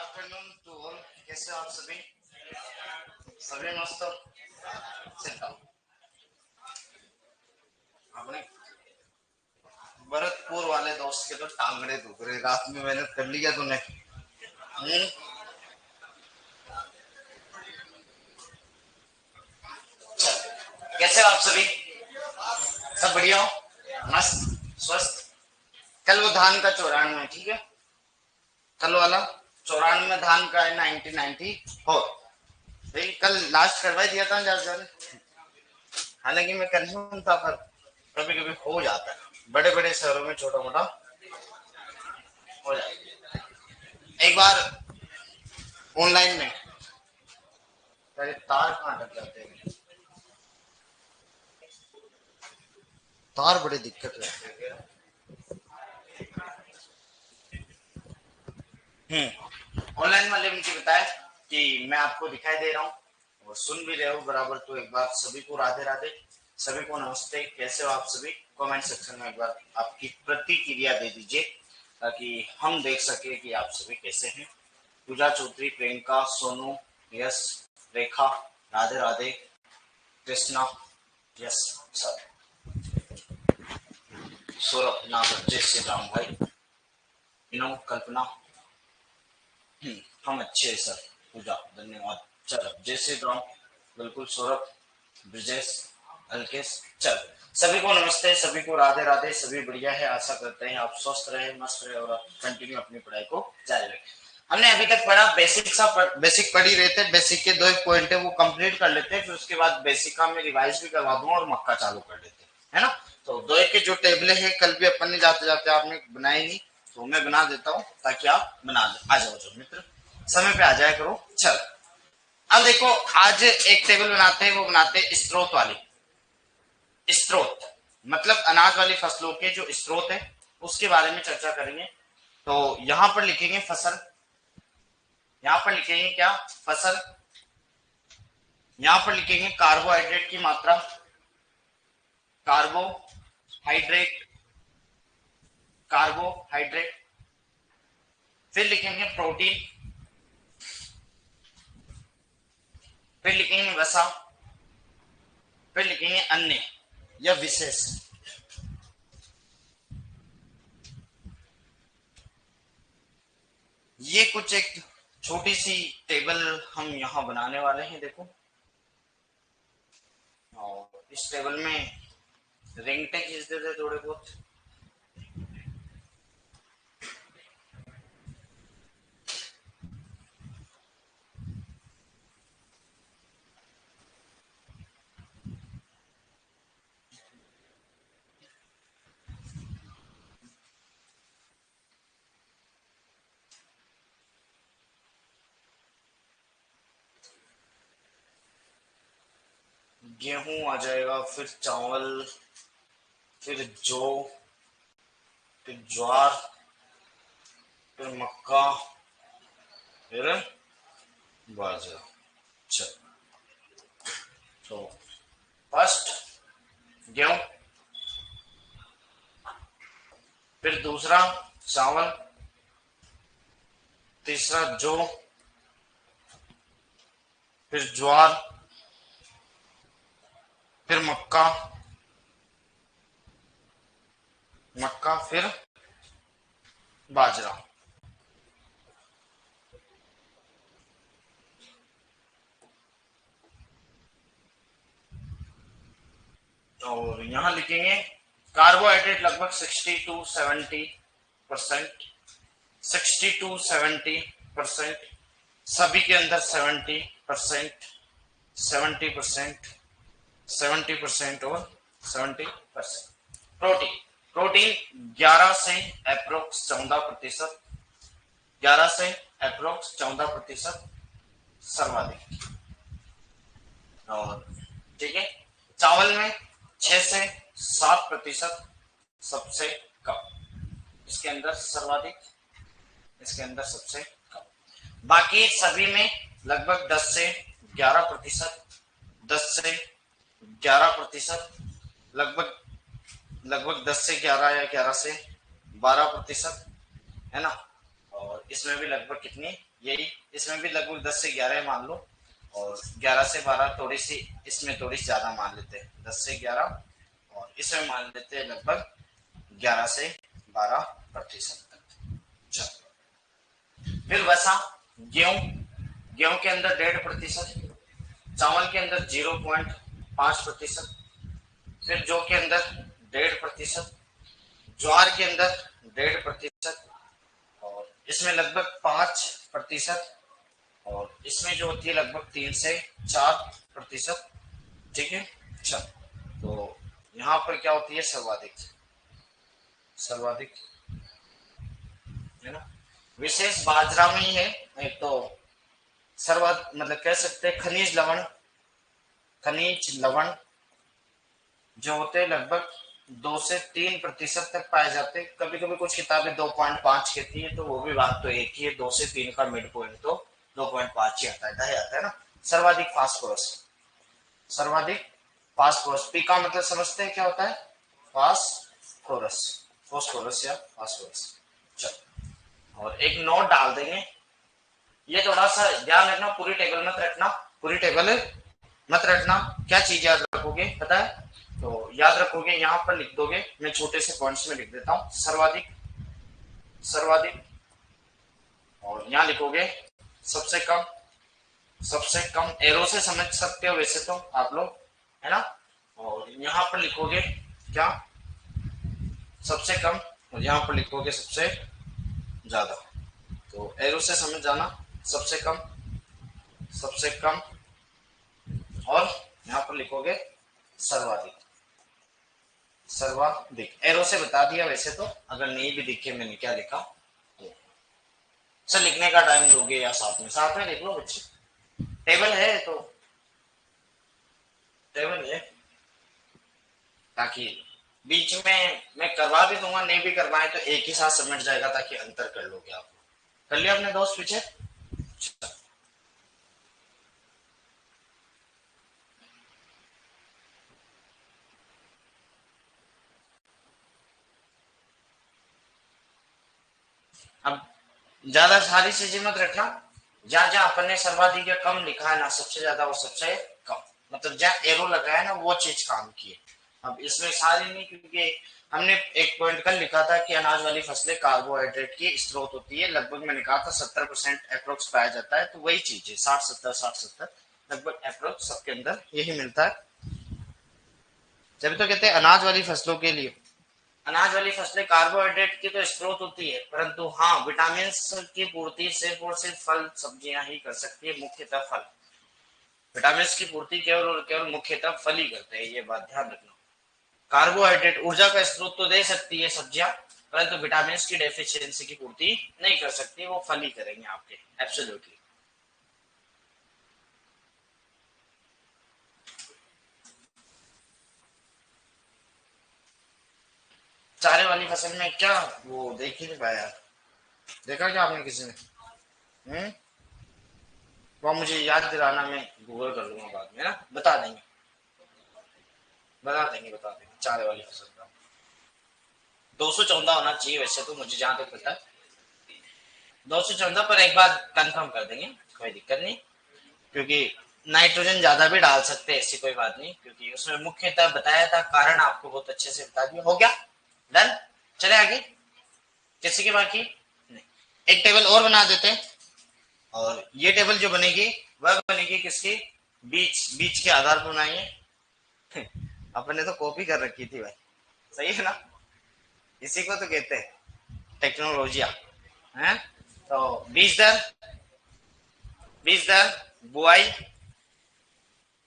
Afternoon to all. कैसे हो आप सभी? सभी मस्त हो? Sit down. अपने भरतपुर वाले दोस्त के तो टांगड़े दुख रहे, रात में मेहनत कर लिया तूने। कैसे हो आप सभी? सब बढ़िया हो? मस्त स्वस्थ। कल वो धान का 94, ठीक है? कल वाला 94 धान का है 1994। भाई कल लास्ट करवा दिया था ज्यादा ज्यादा। हालांकि मैं कंफ्यूज था, पर कभी कभी हो जाता है, बड़े बड़े शहरों में छोटा मोटा हो जाता है। एक बार ऑनलाइन में अरे तार कहाँ अटक जाते हैं, तार बड़ी दिक्कत रहती है। ऑनलाइन वाले मुझे बताया कि मैं आपको दिखाई दे रहा हूँ और सुन भी रहे हो बराबर, तो एक बार सभी को राधे राधे, सभी को नमस्ते। कैसे हो आप सभी? कमेंट सेक्शन में एक बार आपकी प्रतिक्रिया दे दीजिए ताकि हम देख सके कि आप सभी कैसे हैं। पूजा चौधरी, प्रियंका, सोनू, यश, रेखा, राधे राधे, कृष्णा, यस सर, सौरभ, नागर, जय श्री राम भाई, विनोद, कल्पना, हम अच्छे हैं सर, पूजा धन्यवाद। चलो जय श्री राम, बिल्कुल सौरभ, ब्रजेश, अलकेश, चल सभी को नमस्ते, सभी को राधे राधे, सभी बढ़िया है। आशा करते हैं आप स्वस्थ रहे, मस्त रहे और कंटिन्यू अपनी पढ़ाई को जारी रखें। हमने अभी तक पढ़ा बेसिक पढ़ ही रहे थे। बेसिक के दो एक पॉइंट है वो कंप्लीट कर लेते हैं, फिर उसके बाद बेसिक का मैं रिवाइज भी करवा दूंगा और मक्का चालू कर लेते हैं, है ना? तो दो एक के जो टेबले हैं कल भी अपन ने जाते जाते आपने बनाए नहीं, तो मैं बना देता हूँ ताकि आप बना दे। आ जाओ जो मित्र, समय पे आ जाया करो। चल अब देखो, आज एक टेबल बनाते हैं, वो बनाते हैं स्रोत वाली। स्रोत मतलब अनाज वाली फसलों के जो स्रोत है उसके बारे में चर्चा करेंगे। तो यहां पर लिखेंगे फसल, यहां पर लिखेंगे क्या? फसल। यहां पर लिखेंगे कार्बोहाइड्रेट की मात्रा, कार्बोहाइड्रेट, कार्बोहाइड्रेट। फिर लिखेंगे प्रोटीन, फिर लिखेंगे वसा, फिर लिखेंगे अन्य या विशेष। ये कुछ एक छोटी सी टेबल हम यहां बनाने वाले हैं, देखो। और इस टेबल में रिंगटे खींच देते थोड़े बहुत। गेहूं आ जाएगा, फिर चावल, फिर जौ, फिर ज्वार, फिर मक्का, फिर बाजरा। चल तो फर्स्ट गेहूं, फिर दूसरा चावल, तीसरा जौ, फिर ज्वार, फिर मक्का, मक्का, फिर बाजरा। और यहां लिखेंगे कार्बोहाइड्रेट लगभग 60 to 70%, 60 to 70%, सभी के अंदर 70%, 70%, 70% और 70%। प्रोटीन, प्रोटीन 11 से अप्रोक्स 14%, 11 से अप्रोक्स 14% सर्वाधिक। और ठीक है, चावल में 6 से 7% सबसे कम, इसके अंदर सर्वाधिक, इसके अंदर सबसे कम। बाकी सभी में लगभग 10 से 11%, 10 से 11%, लगभग लगभग 10 से 11 या 11 से 12%, है ना? और इसमें भी लगभग कितनी यही, इसमें भी लगभग 10 से 11 मान लो, और 11 से 12 थोड़ी सी, इसमें थोड़ी सी ज्यादा मान लेते हैं, 10 से 11, और इसमें मान लेते हैं लगभग 11 से 12% तक। चलो फिर वसा, गेहूं, गेहूं के अंदर 1.5%, चावल के अंदर 0.5%, फिर जौ के अंदर 1.5%, ज्वार के अंदर 1.5%, और इसमें लगभग 5%, और इसमें जो होती है लगभग 3 से 4%। ठीक है। अच्छा, तो यहाँ पर क्या होती है, सर्वाधिक, सर्वाधिक है ना, विशेष बाजरा में ही है। एक तो सर्वाधिक मतलब कह सकते हैं खनिज लवण, खनिज लवण जो होते हैं लगभग 2 से 3% तक पाए जाते हैं। कभी कभी कुछ किताबें 2.5 कहती है, तो वो भी बात तो एक ही है, 2 से 3 का मिड पॉइंट तो 2.5 ही आता है, ढाई आता है ना। सर्वाधिक फास्फोरस, सर्वाधिक फास्फोरस, पी का मतलब समझते हैं क्या होता है, फास्फोरस, फास्फोरस या फास्फोरस। चलो, और एक नोट डाल देंगे, ये थोड़ा सा ध्यान रखना, पूरी टेबल मत रखना, पूरी टेबल मत रखना। क्या चीज याद रखोगे पता है, तो याद रखोगे यहाँ पर लिख दोगे, मैं छोटे से पॉइंट्स में लिख देता हूँ, सर्वाधिक, सर्वाधिक, और यहाँ लिखोगे सबसे कम, सबसे कम, एरो से समझ सकते हो वैसे तो आप लोग, है ना। और यहाँ पर लिखोगे क्या, सबसे कम, और यहाँ पर लिखोगे सबसे ज्यादा, तो एरो से समझ जाना, सबसे कम, सबसे कम, और यहाँ पर लिखोगे सर्वाधिक, सर्वाधिक, एरो से बता दिया वैसे तो, अगर नहीं भी दिखे मैंने क्या लिखा तो। सर लिखने का टाइम दोगे या साथ में, साथ में लिख लो बच्चे, टेबल है तो, टेबल है, ताकि बीच में मैं करवा भी दूंगा, नहीं भी करवाए तो एक ही साथ सबमिट जाएगा, ताकि अंतर कर लोगे आप। कर लिया अपने दोस्त पीछे। अब ज्यादा सारी चीजें मत रखना, जहां जहां अपन ने सर्वाधिक या कम लिखा है ना, सबसे ज्यादा और सबसे कम, मतलब जहां एरो लगा है ना वो चीज काम की है। अब इसमें सारी नहीं, क्योंकि हमने एक पॉइंट कल लिखा था कि अनाज वाली फसलें कार्बोहाइड्रेट की स्रोत होती है, लगभग मैंने कहा था 70% अप्रोक्स पाया जाता है, तो वही चीज है, 60-70, 60-70 लगभग अप्रोक्स सबके अंदर यही मिलता है। जब तो कहते हैं अनाज वाली फसलों के लिए, अनाज वाली फसलें कार्बोहाइड्रेट की तो स्रोत होती है, परंतु हाँ विटामिन की पूर्ति सिर्फ और सिर्फ फल सब्जियां ही कर सकती है, मुख्यतः फल, विटामिन की पूर्ति केवल और केवल मुख्यतः फल ही करते हैं, ये बात ध्यान रखना। कार्बोहाइड्रेट ऊर्जा का स्रोत तो दे सकती है सब्जियां, परंतु विटामिन की डेफिशिएंसी की पूर्ति नहीं कर सकती, वो फल ही करेंगे आपके, एब्सोल्युटली। चारे वाली फसल में क्या, वो देख ही नहीं पाया, देखा क्या आपने किसी ने? वो मुझे याद दिलाना, मैं गूगल कर लूंगा बाद में ना, बता देंगे, बता देंगे, बता देंगे चारे वाली फसल का। 214 होना चाहिए वैसे तो, मुझे जहां तक पता है 214, पर एक बार कंफर्म कर देंगे, कोई दिक्कत नहीं, क्योंकि नाइट्रोजन ज्यादा भी डाल सकते हैं, ऐसी कोई बात नहीं, क्योंकि उसमें मुख्यतः बताया था, कारण आपको बहुत अच्छे से बता दिया। हो गया, डन, चले आगे, किसी की बाकी नहीं। एक टेबल और बना देते हैं, और ये टेबल जो बनेगी वह बनेगी किसकी, बीच, बीच के आधार पर बनाएंगे। अपन ने तो कॉपी कर रखी थी भाई, सही है ना, इसी को तो कहते हैं टेक्नोलॉजिया है। तो बीज दर, बीज दर, बुआई,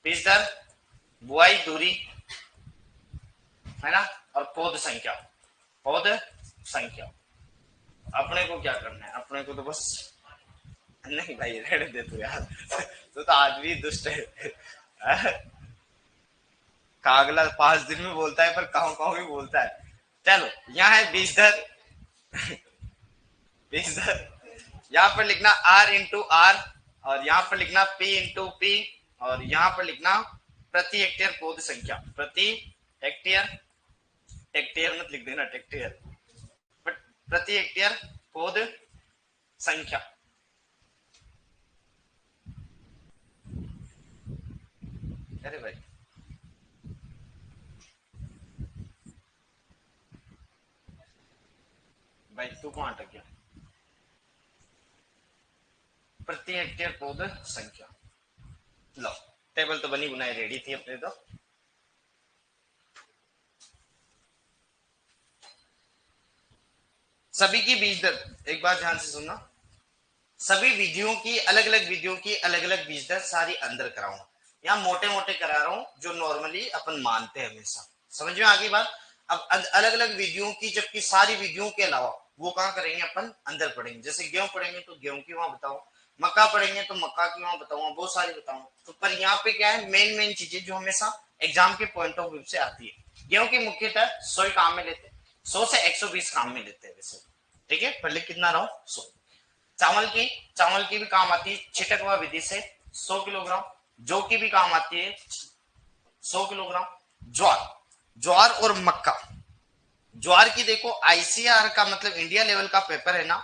बीज दर, बुआई दूरी, है ना, और पौध संख्या, पौध संख्या। अपने को क्या करना है, अपने को तो बस, नहीं भाई रहने दे तू यार, तो आदमी दुष्ट है। कागला 5 दिन में बोलता है, पर काहू काहू भी बोलता है। चलो यहाँ है बीज दर, बीज दर, यहाँ पर लिखना R इंटू आर, और यहाँ पर लिखना P इंटू पी, और यहाँ पर लिखना प्रति हेक्टेयर पौध संख्या, प्रति हेक्टेयर, हेक्टेयर मत लिख देना टेक्टेयर, बट प्रति हेक्टेयर पौध संख्या। अरे भाई भाई तू कहाँ अटक गया? प्रति हेक्टेयर पौध संख्या, लो टेबल तो बनी बुनाई रेडी थी अपने तो। सभी की बीज दर, एक बार ध्यान से सुनना, सभी विधियों की अलग अलग विधियों की अलग अलग बीज दर सारी अंदर कराऊंगा। यहाँ मोटे मोटे करा रहा हूं जो नॉर्मली अपन मानते हैं हमेशा। समझ में आ गई बात? अब अलग अलग विधियों की, जबकि सारी विधियों के अलावा वो कहाँ करेंगे अपन अंदर पढ़ेंगे। जैसे गेहूं पढ़ेंगे तो गेहूं की वहां बताओ, मक्का पढ़ेंगे तो मक्का की वहां बताऊंगा, बहुत सारी बताऊंगा। तो पर यहाँ पे क्या है, मेन मेन चीजें जो हमेशा एग्जाम के पॉइंट ऑफ व्यू से आती है। गेहूं की मुख्यतः 100 काम में लेते हैं, 100 से 120 काम में लेते हैं वैसे। ठीक है, पर लिख कितना रहा हूं 100। चावल की भी काम आती है छिटकवा विधि से 100 किलोग्राम, जौ की भी काम आती है 100 किलोग्राम, ज्वार और मक्का। ज्वार की देखो आईसीआर का मतलब इंडिया लेवल का पेपर है ना,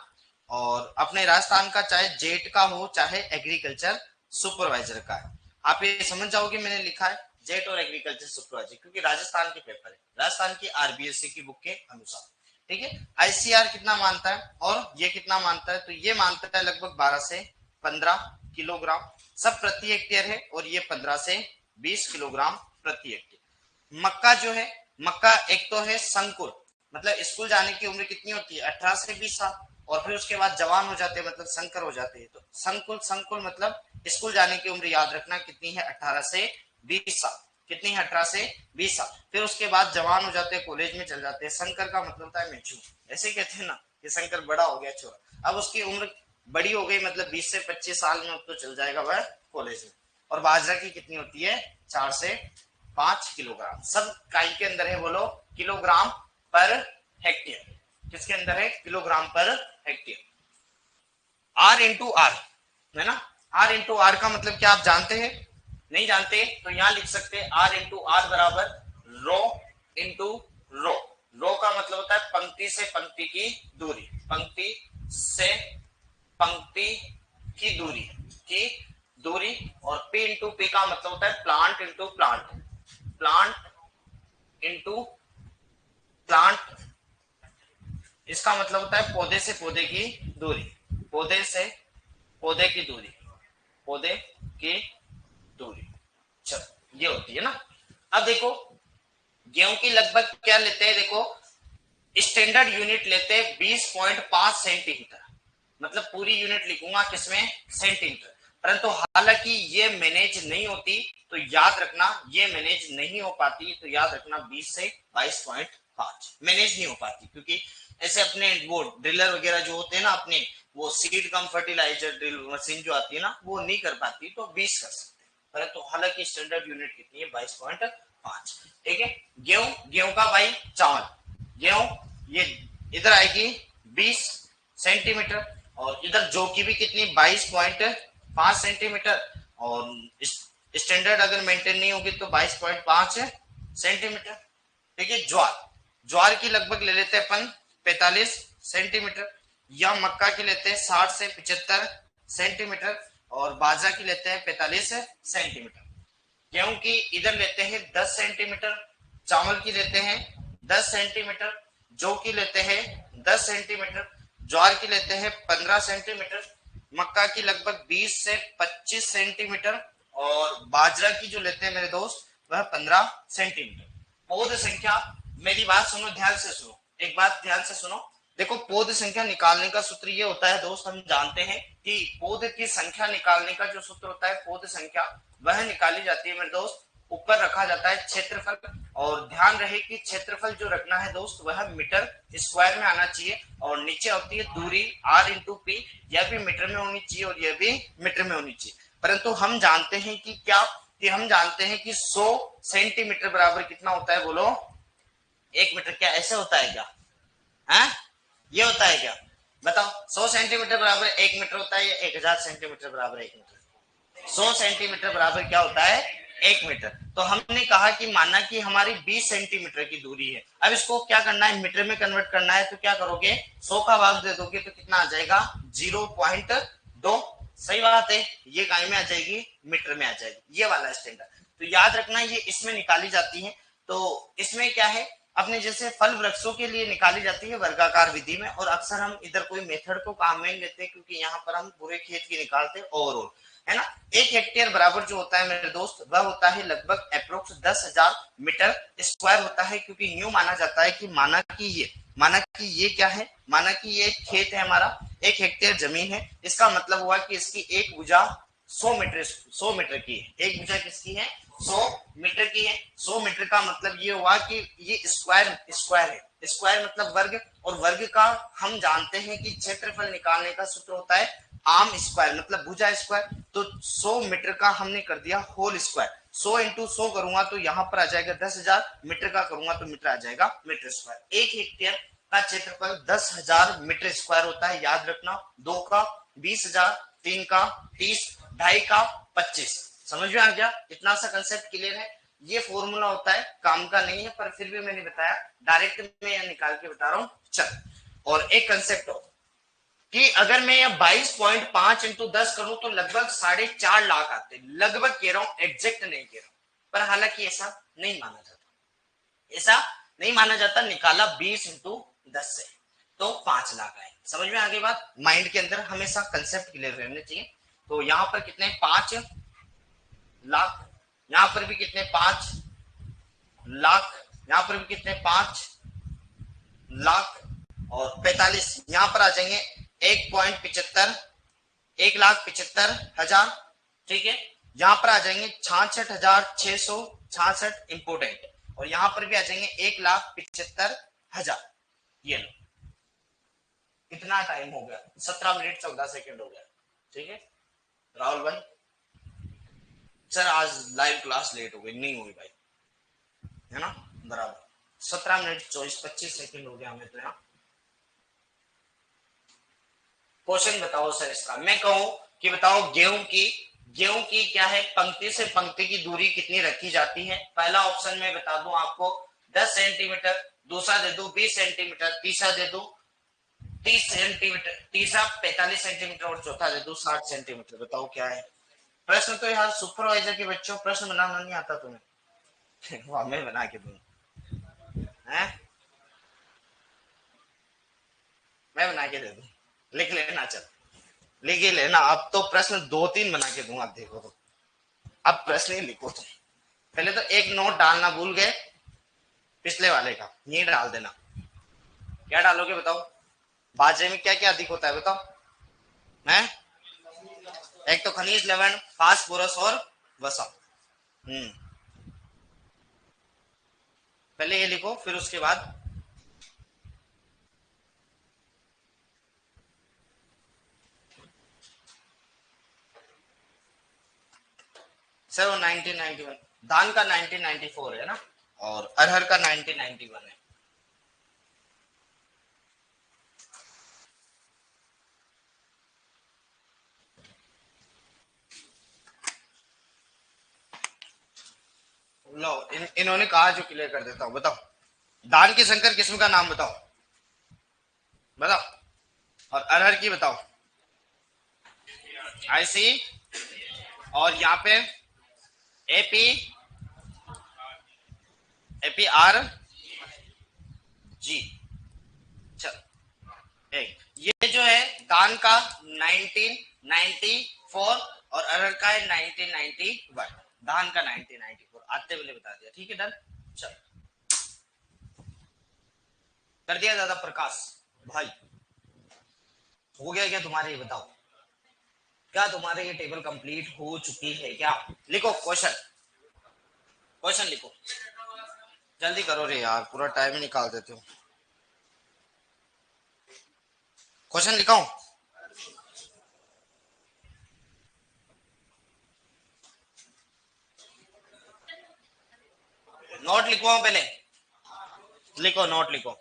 और अपने राजस्थान का चाहे जेट का हो चाहे एग्रीकल्चर सुपरवाइजर का है, आप ये समझ जाओगे मैंने लिखा है जेट और एग्रीकल्चर सुपरवाइजर, क्योंकि राजस्थान के पेपर है, राजस्थान की आरबीएससी की बुक के अनुसार। ठीक है, आईसीआर कितना मानता है और ये कितना मानता है, तो ये मानता है लगभग 12 से 15 किलोग्राम सब प्रति हेक्टेयर है, और ये 15 से 20 किलोग्राम प्रति हेक्टेयर। मक्का जो है, मक्का एक तो है संकुल, मतलब स्कूल जाने की उम्र कितनी होती है 18 से 20 साल, और फिर उसके बाद जवान हो जाते हैं मतलब संकर हो जाते हैं। तो संकुल मतलब स्कूल जाने की उम्र याद रखना कितनी है 18 से 20 साल, कितनी है 18 से 20 साल। फिर उसके बाद जवान हो जाते हैं, कॉलेज में चल जाते हैं। संकर का मतलब होता है मैच्योर, ऐसे कहते हैं ना कि शंकर बड़ा हो गया छोरा, अब उसकी उम्र बड़ी हो गई मतलब 20 से 25 साल में अब तो चल जाएगा वह कॉलेज में। और बाजरा की कितनी होती है 4 से 5 किलोग्राम, सब काई के अंदर है बोलो किलोग्राम पर हेक्टेयर, किसके अंदर है kilogram per hectare. Are into are है ना, आर इंटू आर का मतलब क्या आप जानते हैं? नहीं जानते तो यहां लिख सकते हैं आर इंटू आर बराबर रो इंटू रो। रो का मतलब होता है पंक्ति से पंक्ति की दूरी, पंक्ति से पंक्ति की दूरी, और पी इंटू पी का मतलब होता है plant into plant, plant into plant, इसका मतलब होता है पौधे से पौधे की दूरी, पौधे से पौधे की दूरी, पौधे की दूरी। चलो ये होती है ना। अब देखो गेहूं की लगभग क्या लेते हैं, देखो स्टैंडर्ड यूनिट लेते हैं 20.5 सेंटीमीटर, मतलब पूरी यूनिट लिखूंगा किसमें सेंटीमीटर, परंतु हालांकि ये मैनेज नहीं होती तो याद रखना, ये मैनेज नहीं हो पाती तो याद रखना 20 से 22.5 मैनेज नहीं हो पाती, क्योंकि ऐसे अपने वो ड्रिलर वगैरह जो होते हैं ना अपने, वो seed cum fertilizer drill machine जो आती है ना वो नहीं कर पाती तो 20 कर सकते हैं, परंतु हालांकि स्टैंडर्ड यूनिट कितनी है 22.5। ठीक है, गेहूं का भाई चावल, गेहूं ये इधर आएगी 20 सेंटीमीटर, और इधर जौ की भी कितनी 22.5 सेंटीमीटर, और स्टैंडर्ड अगर मेंटेन नहीं होगी तो 22.5 सेंटीमीटर। ठीक है, ज्वार की लगभग ले लेते हैं अपन 45 सेंटीमीटर, या मक्का की लेते हैं 60 से 75 सेंटीमीटर, और बाजरा की लेते हैं 45 सेंटीमीटर। गेहूं की इधर लेते हैं 10 सेंटीमीटर, चावल की लेते हैं 10 सेंटीमीटर, जौ की लेते हैं 10 सेंटीमीटर, ज्वार की लेते हैं 15 सेंटीमीटर, मक्का की लगभग 20 से 25 सेंटीमीटर, और बाजरा की जो लेते हैं मेरे दोस्त वह 15 सेंटीमीटर। पौध संख्या, मेरी बात सुनो ध्यान से सुनो, एक बात ध्यान से सुनो, देखो पौध संख्या निकालने का सूत्र ये होता है दोस्त, हम जानते हैं कि पौध की संख्या निकालने का जो सूत्र होता है पौध संख्या वह निकाली जाती है मेरे दोस्त, ऊपर रखा जाता है क्षेत्रफल, और ध्यान रहे कि क्षेत्रफल जो रखना है दोस्त वह मीटर स्क्वायर में आना चाहिए, और नीचे होती है दूरी आर इंटू पी, यह भी मीटर में होनी चाहिए और यह भी मीटर में होनी चाहिए। परंतु हम जानते हैं कि क्या, कि हम जानते हैं कि 100 सेंटीमीटर बराबर कितना होता है बोलो 1 मीटर, क्या ऐसे होता है क्या है? ये होता है क्या बताओ? 100 सेंटीमीटर बराबर 1 मीटर होता है या 1000 सेंटीमीटर बराबर 1 मीटर? 100 सेंटीमीटर बराबर क्या होता है 1 मीटर। तो हमने कहा कि माना कि हमारी 20 सेंटीमीटर की दूरी है, अब इसको क्या करना है मीटर में कन्वर्ट करना है, तो क्या करोगे 100 का भाग दे दोगे तो कितना आ जाएगा 0.2, सही बात है, ये गाय में आ जाएगी मीटर में आ जाएगी, ये वाला स्टैंडर्ड। तो याद रखना ये इसमें निकाली जाती है। तो इसमें क्या है, अपने जैसे फल वृक्षों के लिए निकाली जाती है वर्गाकार विधि में, और अक्सर हम इधर कोई मेथड को काम में लेते हैं क्योंकि यहाँ पर हम पूरे खेत की निकालते हैं ओवरऑल, है ना। 1 हेक्टेयर बराबर जो होता है मेरे दोस्त वह होता है लगभग अप्रोक्स 10,000 मीटर स्क्वायर होता है, क्योंकि यूं माना जाता है कि माना कि ये क्या है, माना कि ये खेत है हमारा, 1 हेक्टेयर जमीन है, इसका मतलब हुआ कि इसकी एक भुजा 100 मीटर की है, एक भुजा किसकी है 100 मीटर की है। 100 मीटर का मतलब ये हुआ कि ये स्क्वायर स्क्वायर है, स्क्वायर मतलब वर्ग, और वर्ग का हम जानते हैं कि क्षेत्रफल निकालने का सूत्र होता है आर्म स्क्वायर मतलब भुजा स्क्वायर। तो 100 मीटर का हमने कर दिया होल स्क्वायर, 100 इंटू 100 करूंगा तो यहाँ पर आ जाएगा 10,000, मीटर का करूंगा तो मीटर आ जाएगा मीटर स्क्वायर। 1 हेक्टेयर का क्षेत्रफल 10,000 मीटर स्क्वायर होता है, याद रखना। 2 का 20,000, 3 का 30, 2.5 का 25। समझ में आ गया, इतना सा कंसेप्ट क्लियर है। ये फॉर्मूला होता है, काम का नहीं है, पर फिर भी मैंने बताया, डायरेक्ट मैं निकाल के बता रहा हूं। चल, और एक कंसेप्ट हो कि अगर मैं 22.5 इंटू 10 करूं तो लगभग 4.5 लाख आते, लगभग कह रहा हूं, एग्जैक्ट नहीं कह रहा हूं, पर हालांकि ऐसा नहीं माना जाता, ऐसा नहीं माना जाता। निकाला 20 इंटू 10 से तो 5 लाख आए। समझ में आ गई बात, माइंड के अंदर हमेशा कंसेप्ट क्लियर रहने चाहिए। तो यहां पर कितने 5 लाख, यहां पर भी कितने 5 लाख, यहां पर भी कितने 5 लाख, और 45 यहां पर आ जाएंगे 1.75, 1,75,000, ठीक है। यहां पर आ जाएंगे 66,666 इंपोर्टेंट, और यहां पर भी आ जाएंगे 1,75,000। ये लो, कितना टाइम हो गया, 17 मिनट 14 सेकेंड हो गया, ठीक है। राहुल भाई सर आज लाइव क्लास लेट हो गई, नहीं हुई भाई, है ना, बराबर 17 मिनट 24-25 सेकेंड हो गया हमें तो यहाँ। क्वेश्चन बताओ सर इसका, मैं कहूं कि बताओ गेहूं की क्या है, पंक्ति से पंक्ति की दूरी कितनी रखी जाती है। पहला ऑप्शन में बता दूं आपको 10 सेंटीमीटर, दूसरा दे दो 20 सेंटीमीटर, तीसरा दे दो 30 सेंटीमीटर, तीसरा 45 सेंटीमीटर, और चौथा दे दो 60 सेंटीमीटर। बताओ क्या है प्रश्न। तो यार सुपरवाइजर के बच्चों प्रश्न बनाना नहीं आता तुम्हें वो हमें बना के दूं, है मैं बना के दे दूं, लिख लेना, चल लिख ही लेना। अब तो प्रश्न 2-3 बना के दूंगा, देखो तो अब प्रश्न ही लिखो तुम। पहले तो एक नोट डालना भूल गए, पिछले वाले का ये डाल देना। क्या डालोगे बताओ, बाजरे में क्या क्या अधिक होता है बताओ, है एक तो खनिज लवण, फास्फोरस और वसा। पहले ये लिखो फिर उसके बाद सर वो 1991, धान का 1994 है ना, और अरहर का 1991 है। लो इन्होंने कहा जो क्लियर कर देता हूं, बताओ धान की संकर किस्म का नाम बताओ, बताओ, और अरहर की बताओ आईसी, और यहाँ पे एपी, एपी आर जी। चल एक ये जो है धान का 1994 और अरहर का है 1991, धान का 1994 आते हुए बता दिया, ठीक है डन। चल कर दिया दादा प्रकाश भाई, हो गया क्या तुम्हारे, ये बताओ क्या तुम्हारे ये टेबल कंप्लीट हो चुकी है क्या। लिखो क्वेश्चन, क्वेश्चन लिखो, जल्दी करो रे यार, पूरा टाइम ही निकाल देते हो। क्वेश्चन लिखाऊं, नोट लिखवाओ पहले, लिखो नोट लिखो,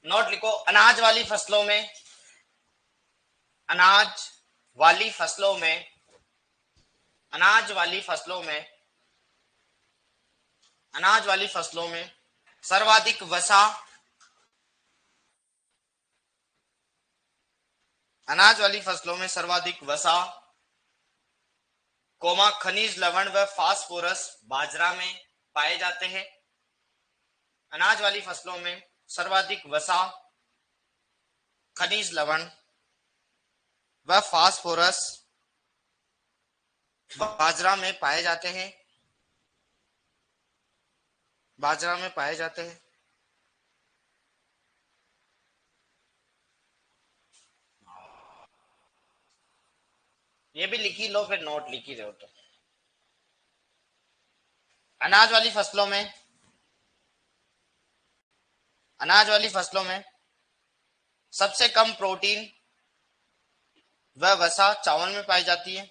नोट लिखो। अनाज वाली फसलों में, अनाज वाली फसलों में, अनाज वाली फसलों में, अनाज वाली फसलों में सर्वाधिक वसा, अनाज वाली फसलों में सर्वाधिक वसा कोमा खनिज लवण व फास्फोरस बाजरा में पाए जाते हैं। अनाज वाली फसलों में सर्वाधिक वसा, खनिज लवण व फास्फोरस बाजरा में पाए जाते हैं। बाजरा में पाए जाते हैं। ये भी लिखी लो, फिर नोट लिखी रहो। तो अनाज वाली फसलों में, अनाज वाली फसलों में सबसे कम प्रोटीन व वसा चावल में पाई जाती है।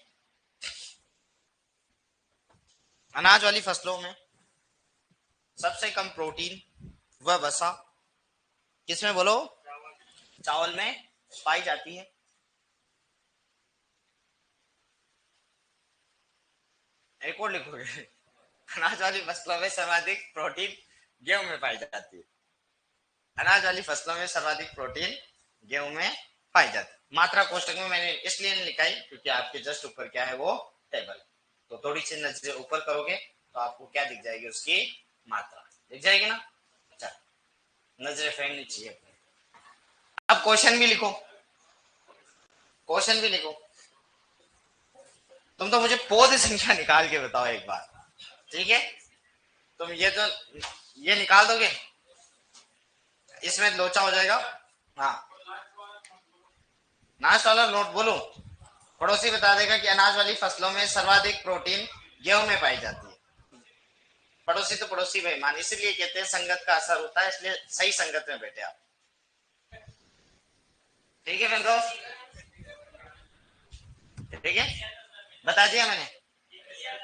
अनाज वाली फसलों में सबसे कम प्रोटीन व वसा किसमें बोलो? चावल में पाई जाती है। एक और लिखोगे, अनाज वाली फसलों में सर्वाधिक प्रोटीन गेहूं में पाई जाती है। अनाज वाली फसलों में सर्वाधिक प्रोटीन गेहूं में पाई जाती है। मात्रा कोष्टक में मैंने इसलिए नहीं लिखाई क्योंकि आपके जस्ट ऊपर क्या है, वो टेबल। तो थोड़ी सी नजर ऊपर करोगे तो आपको क्या दिख जाएगी, उसकी मात्रा दिख जाएगी ना। चल नजरें फेरनी चाहिए। अब क्वेश्चन भी लिखो, क्वेश्चन भी लिखो। तुम तो मुझे पौध संख्या निकाल के बताओ एक बार, ठीक है? तुम ये निकाल दोगे, इसमें लोचा हो जाएगा। हाँ, नाश वाला नोट बोलो। पड़ोसी बता देगा कि अनाज वाली फसलों में सर्वाधिक प्रोटीन गेहूं में पाई जाती है। पड़ोसी तो पड़ोसी बेईमान, इसलिए कहते हैं संगत का असर होता है, इसलिए सही संगत में बैठे आप। ठीक है बंधो, ठीक है, बता दिया मैंने।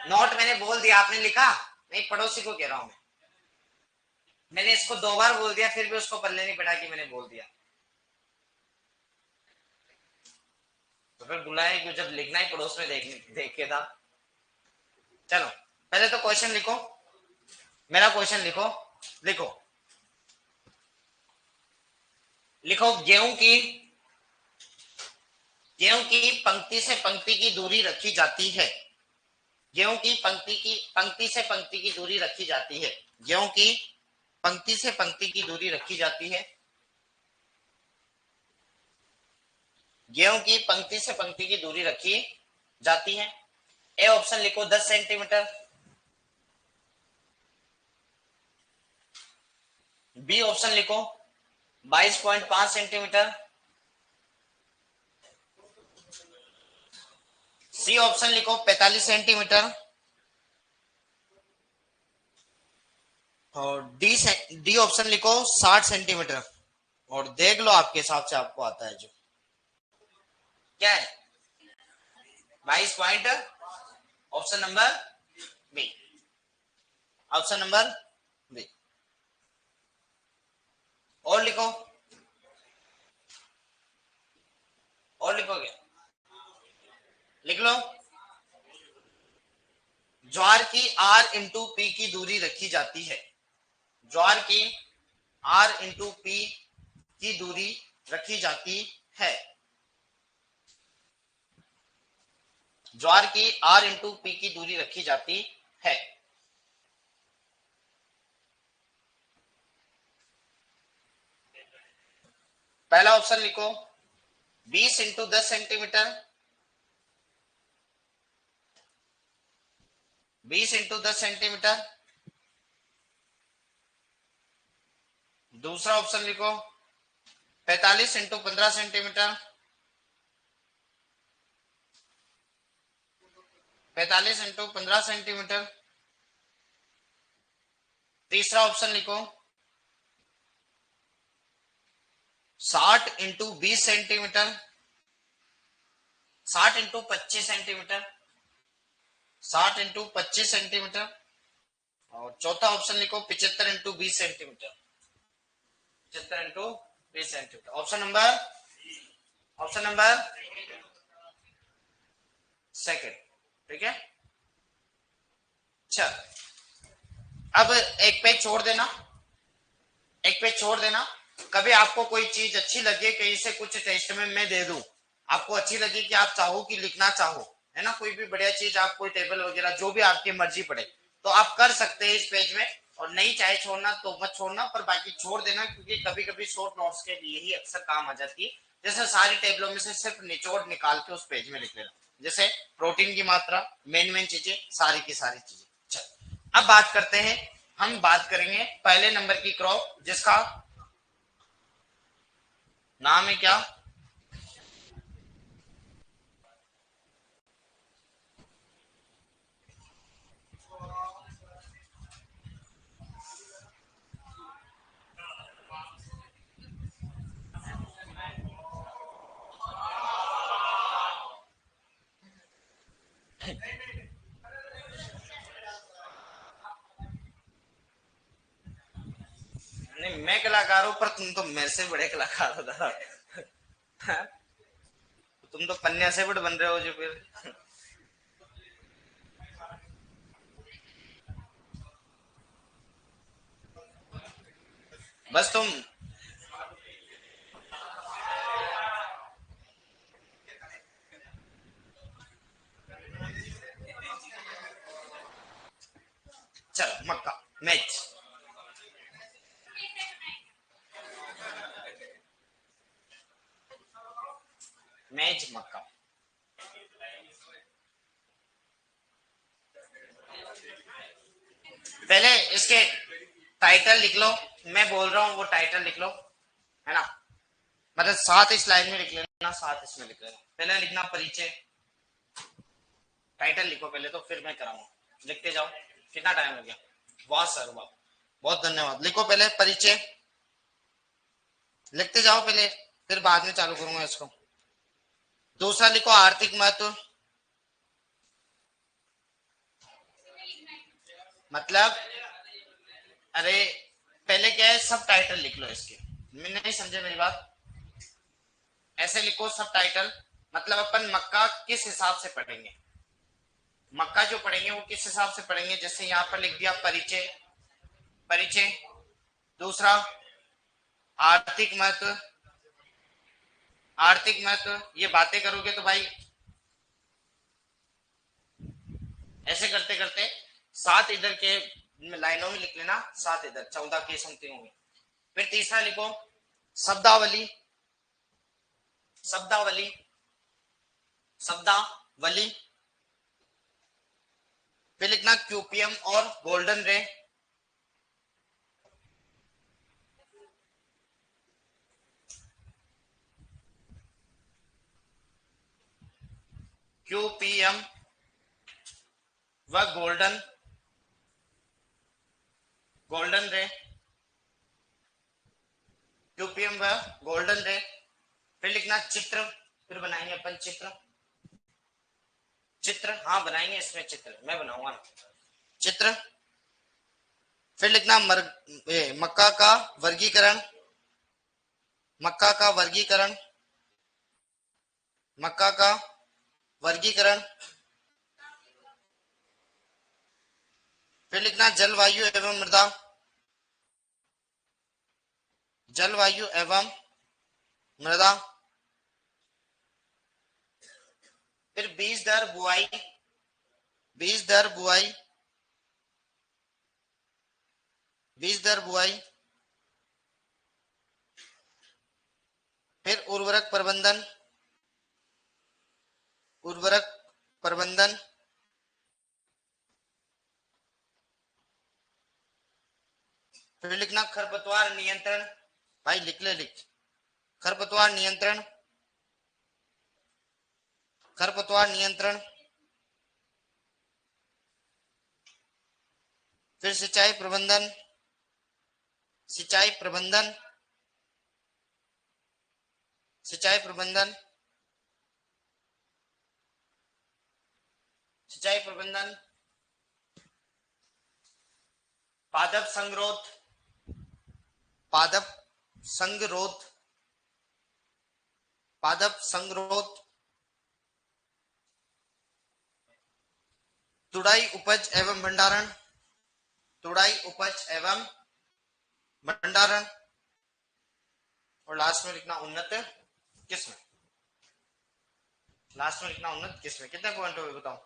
नोट मैंने बोल दिया, आपने लिखा नहीं? पड़ोसी को कह रहा हूं मैंने इसको 2 बार बोल दिया, फिर भी उसको पल्ले नहीं पड़ा कि मैंने बोल दिया। तो फिर बुलाए क्यों जब लिखना ही पड़ोस में देख के था। चलो पहले तो क्वेश्चन लिखो, मेरा क्वेश्चन लिखो। लिखो लिखो गेहूं की पंक्ति से पंक्ति की दूरी रखी जाती है। गेहूं की पंक्ति से पंक्ति की दूरी रखी जाती है। गेहूं की पंक्ति से पंक्ति की दूरी रखी जाती है। गेहूं की पंक्ति से पंक्ति की दूरी रखी जाती है। ए ऑप्शन लिखो 10 सेंटीमीटर, बी ऑप्शन लिखो 22.5 सेंटीमीटर, सी ऑप्शन लिखो 45 सेंटीमीटर और डी ऑप्शन लिखो 60 सेंटीमीटर। और देख लो आपके हिसाब से आपको आता है जो क्या है। 22 point, option number B, option number B. और लिखो, और लिखोगे? लिख लो। ज्वार की आर इंटू पी की दूरी रखी जाती है। ज्वार की आर इंटू पी की दूरी रखी जाती है। ज्वार की आर इंटू पी की दूरी रखी जाती है। पहला ऑप्शन लिखो 20 इंटू 10 सेंटीमीटर, 20 इंटू 10 सेंटीमीटर। दूसरा ऑप्शन लिखो 45 इंटू 15 सेंटीमीटर, 45 इंटू 15 सेंटीमीटर। तीसरा ऑप्शन लिखो 60 into 20 centimetre, 60 into 25 centimetre, 60 into 25 centimetre. और चौथा ऑप्शन लिखो 75 into 20 centimetre, 75 into 20 centimetre. Option number second, ठीक है। चल अब एक पेज छोड़ देना, एक पेज छोड़ देना। कभी आपको कोई चीज अच्छी लगे, कहीं से कुछ टेस्ट में मैं दे दूं, आपको अच्छी लगी कि आप चाहो कि लिखना चाहो, है ना, कोई भी बढ़िया चीज आप कोई टेबल वगैरह जो भी आपकी मर्जी पड़े तो आप कर सकते हैं इस पेज में, और नहीं चाहे छोड़ना तो मत छोड़ना, पर बाकी छोड़ देना, क्योंकि कभी कभी शॉर्ट नोट्स के लिए ही अक्सर काम आ जाती है। जैसे सारी टेबलों में से सिर्फ निचोड़ निकाल के उस पेज में लिख लेना, जैसे प्रोटीन की मात्रा, मेन मेन चीजें, सारी की सारी चीजें। चल अब बात करते हैं, हम बात करेंगे पहले नंबर की क्रॉप जिसका नाम है क्या, नहीं मैं कलाकार हूं पर तुम तो मेरे से बड़े कलाकार हो दादा। तुम तो कन्या से बड़े बन रहे हो जो फिर। बस तुम, चलो मक्का मैच, मैच मक्का। पहले इसके टाइटल लिख लो, मैं बोल रहा हूँ वो टाइटल लिख लो, है ना, मतलब साथ इस लाइन में लिख लेना, साथ इसमें लिख लेना। पहले लिखना परिचय, टाइटल लिखो पहले तो फिर मैं कराऊंगा, लिखते जाओ। कितना टाइम हो गया, वाह सर वाह, बहुत धन्यवाद। लिखो पहले परिचय, लिखते जाओ पहले, फिर बाद में चालू करूंगा इसको। दूसरा लिखो आर्थिक महत्व, मतलब अरे पहले क्या है, सब टाइटल लिख लो इसके, मैं नहीं समझे मेरी बात, ऐसे लिखो सब टाइटल, मतलब अपन मक्का किस हिसाब से पढ़ेंगे, मक्का जो पढ़ेंगे वो किस हिसाब से पढ़ेंगे। जैसे यहाँ पर लिख दिया परिचय, परिचय। दूसरा आर्थिक महत्व, आर्थिक महत्व, ये बातें करोगे तो भाई ऐसे करते करते सात इधर के लाइनों में लिख लेना, सात इधर, 14 के समथिंग होंगे। फिर तीसरा लिखो शब्दावली, शब्दावली, शब्दावली। फिर लिखना क्यूपीएम और गोल्डन रे, क्यूपीएम व गोल्डन, गोल्डन रे, क्यूपीएम व गोल्डन रे। फिर लिखना चित्र, फिर बनाएंगे अपन चित्र, चित्र हाँ बनाएंगे, इसमें चित्र मैं बनाऊंगा ना, चित्र। फिर लिखना मक्का का वर्गीकरण, मक्का का वर्गीकरण, मक्का का वर्गीकरण। फिर लिखना जलवायु एवं मृदा, जलवायु एवं मृदा। फिर बीज दर बुआई, बीज दर बुआई, बीज दर बुआई। फिर उर्वरक प्रबंधन, उर्वरक प्रबंधन। फिर लिखना खरपतवार नियंत्रण, भाई लिख ले लिख, खरपतवार नियंत्रण, खरपतवार नियंत्रण। फिर सिंचाई प्रबंधन, सिंचाई प्रबंधन, सिंचाई प्रबंधन, सिंचाई प्रबंधन। पादप संगरोध, पादप संगरोध, पादप संगरोध। तुड़ाई उपज एवं भंडारण, तुड़ाई उपज एवं भंडारण। और लास्ट में लिखना उन्नत किस्म। लास्ट में लिखना उन्नत किसमें, कितने पॉइंट हो गए बताओ?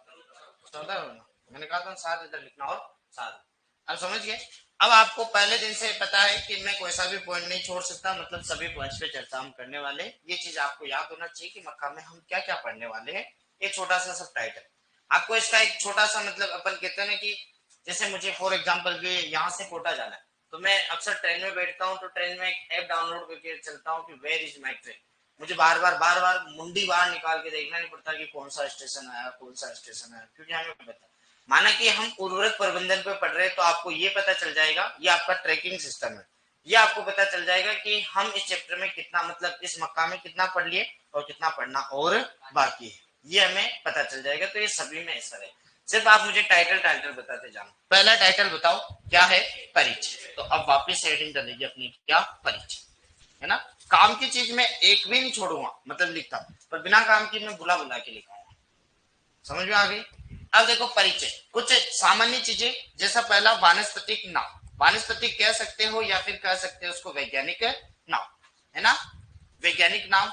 14 होना, मैंने कहा था 7 इधर लिखना और 7। अब समझ गए। अब आपको पहले दिन से पता है कि मैं कोई सा भी पॉइंट नहीं छोड़ सकता, मतलब सभी पॉइंट्स पे चर्चा हम करने वाले हैं। ये चीज आपको याद होना चाहिए कि मक्का में हम क्या क्या पढ़ने वाले हैं। एक छोटा सा सब टाइटल आपको इसका एक छोटा सा मतलब अपन कहते हैं ना कि जैसे मुझे फॉर एग्जांपल कि यहाँ से कोटा जाना है, तो मैं अक्सर ट्रेन में बैठता हूँ, तो ट्रेन में एक ऐप डाउनलोड करके चलता हूँ कि वेयर इज माई ट्रेन। मुझे बार बार मुंडी बाहर निकाल के देखना नहीं पड़ता कि कौन सा स्टेशन आया, कौन सा स्टेशन आया, क्योंकि हमें पता। माना कि हम उर्वरक प्रबंधन पे पढ़ रहे हैं, तो आपको ये पता चल जाएगा, ये आपका ट्रैकिंग सिस्टम है, ये आपको पता चल जाएगा कि हम इस चैप्टर में कितना मतलब इस मक्का में कितना पढ़ लिए और कितना पढ़ना और बाकी है, ये हमें पता चल जाएगा। तो ये सभी में ऐसा है। सिर्फ आप मुझे टाइटल टाइटल बताते जाओ। पहला टाइटल बताओ क्या है? परिचय। तो अब वापस हेडिंग डालेगी अपनी, क्या? परिचय, है ना। काम की चीज में एक भी नहीं छोड़ूंगा, मतलब लिखता पर बिना काम की मैं बुला बुला के लिखाऊंगा। समझ में आ गई। अब देखो परिचय, कुछ सामान्य चीजें, जैसा पहला वानस्पतिक नाम। वानस्पतिक कह सकते हो या फिर कह सकते हो उसको वैज्ञानिक नाम, है ना, वैज्ञानिक नाम।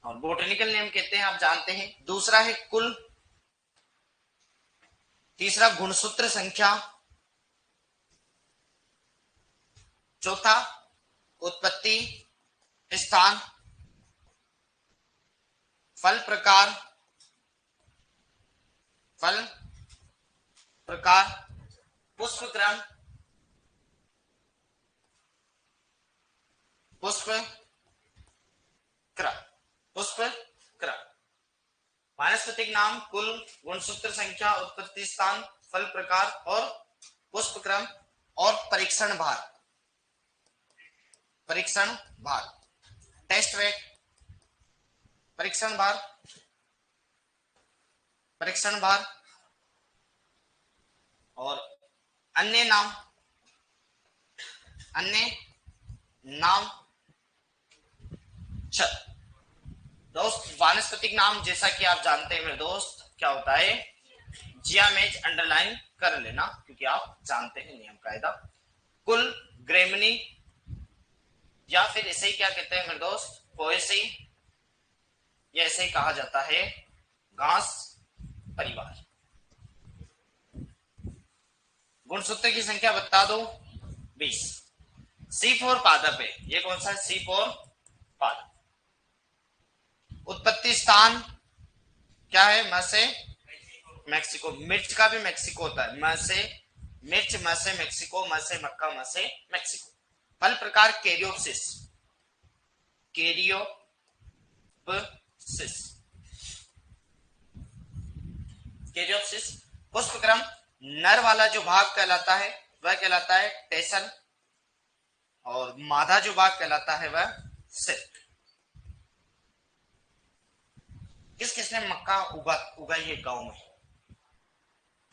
और बोटेनिकल नेम कहते हैं, आप जानते हैं। दूसरा है कुल। तीसरा गुणसूत्र संख्या। चौथा उत्पत्ति स्थान। फल प्रकार, फल प्रकार। पुष्प क्रम, पुष्प क्रम, पुष्प क्रम। वानस्पतिक नाम, कुल, गुणसूत्र संख्या, उत्पत्ति स्थान, फल प्रकार और पुष्प क्रम। और परीक्षण भार, परीक्षण भार, टेस्ट वेट, परीक्षण भार, परीक्षण भार। और अन्य नाम, अन्य नाम छत। दोस्त वानस्पतिक नाम जैसा कि आप जानते हैं मेरे दोस्त क्या होता है, जिया मेज अंडरलाइन कर लेना क्योंकि आप जानते हैं नियम कायदा। कुल ग्रेमनी, या फिर इसे क्या कहते हैं मेरे दोस्त, पोएसी, या इसे कहा जाता है घास परिवार। गुणसूत्र की संख्या बता दो, 20। सी फॉर पादप है, ये कौन सा है? सी फॉर पादप। उत्पत्ति स्थान क्या है? म से मैक्सिको। मिर्च का भी मैक्सिको होता है, म से मिर्च, म से मैक्सिको, म से मक्का, म से मैक्सिको। फल प्रकार कैरियोप्सिस, कैरियोप्सिस, कैरियोप्सिस। पुष्प क्रम, नर वाला जो भाग कहलाता है वह कहलाता है टेसल, और मादा जो भाग कहलाता है वह सिल्क। किस किसने मक्का उगाई है गांव में?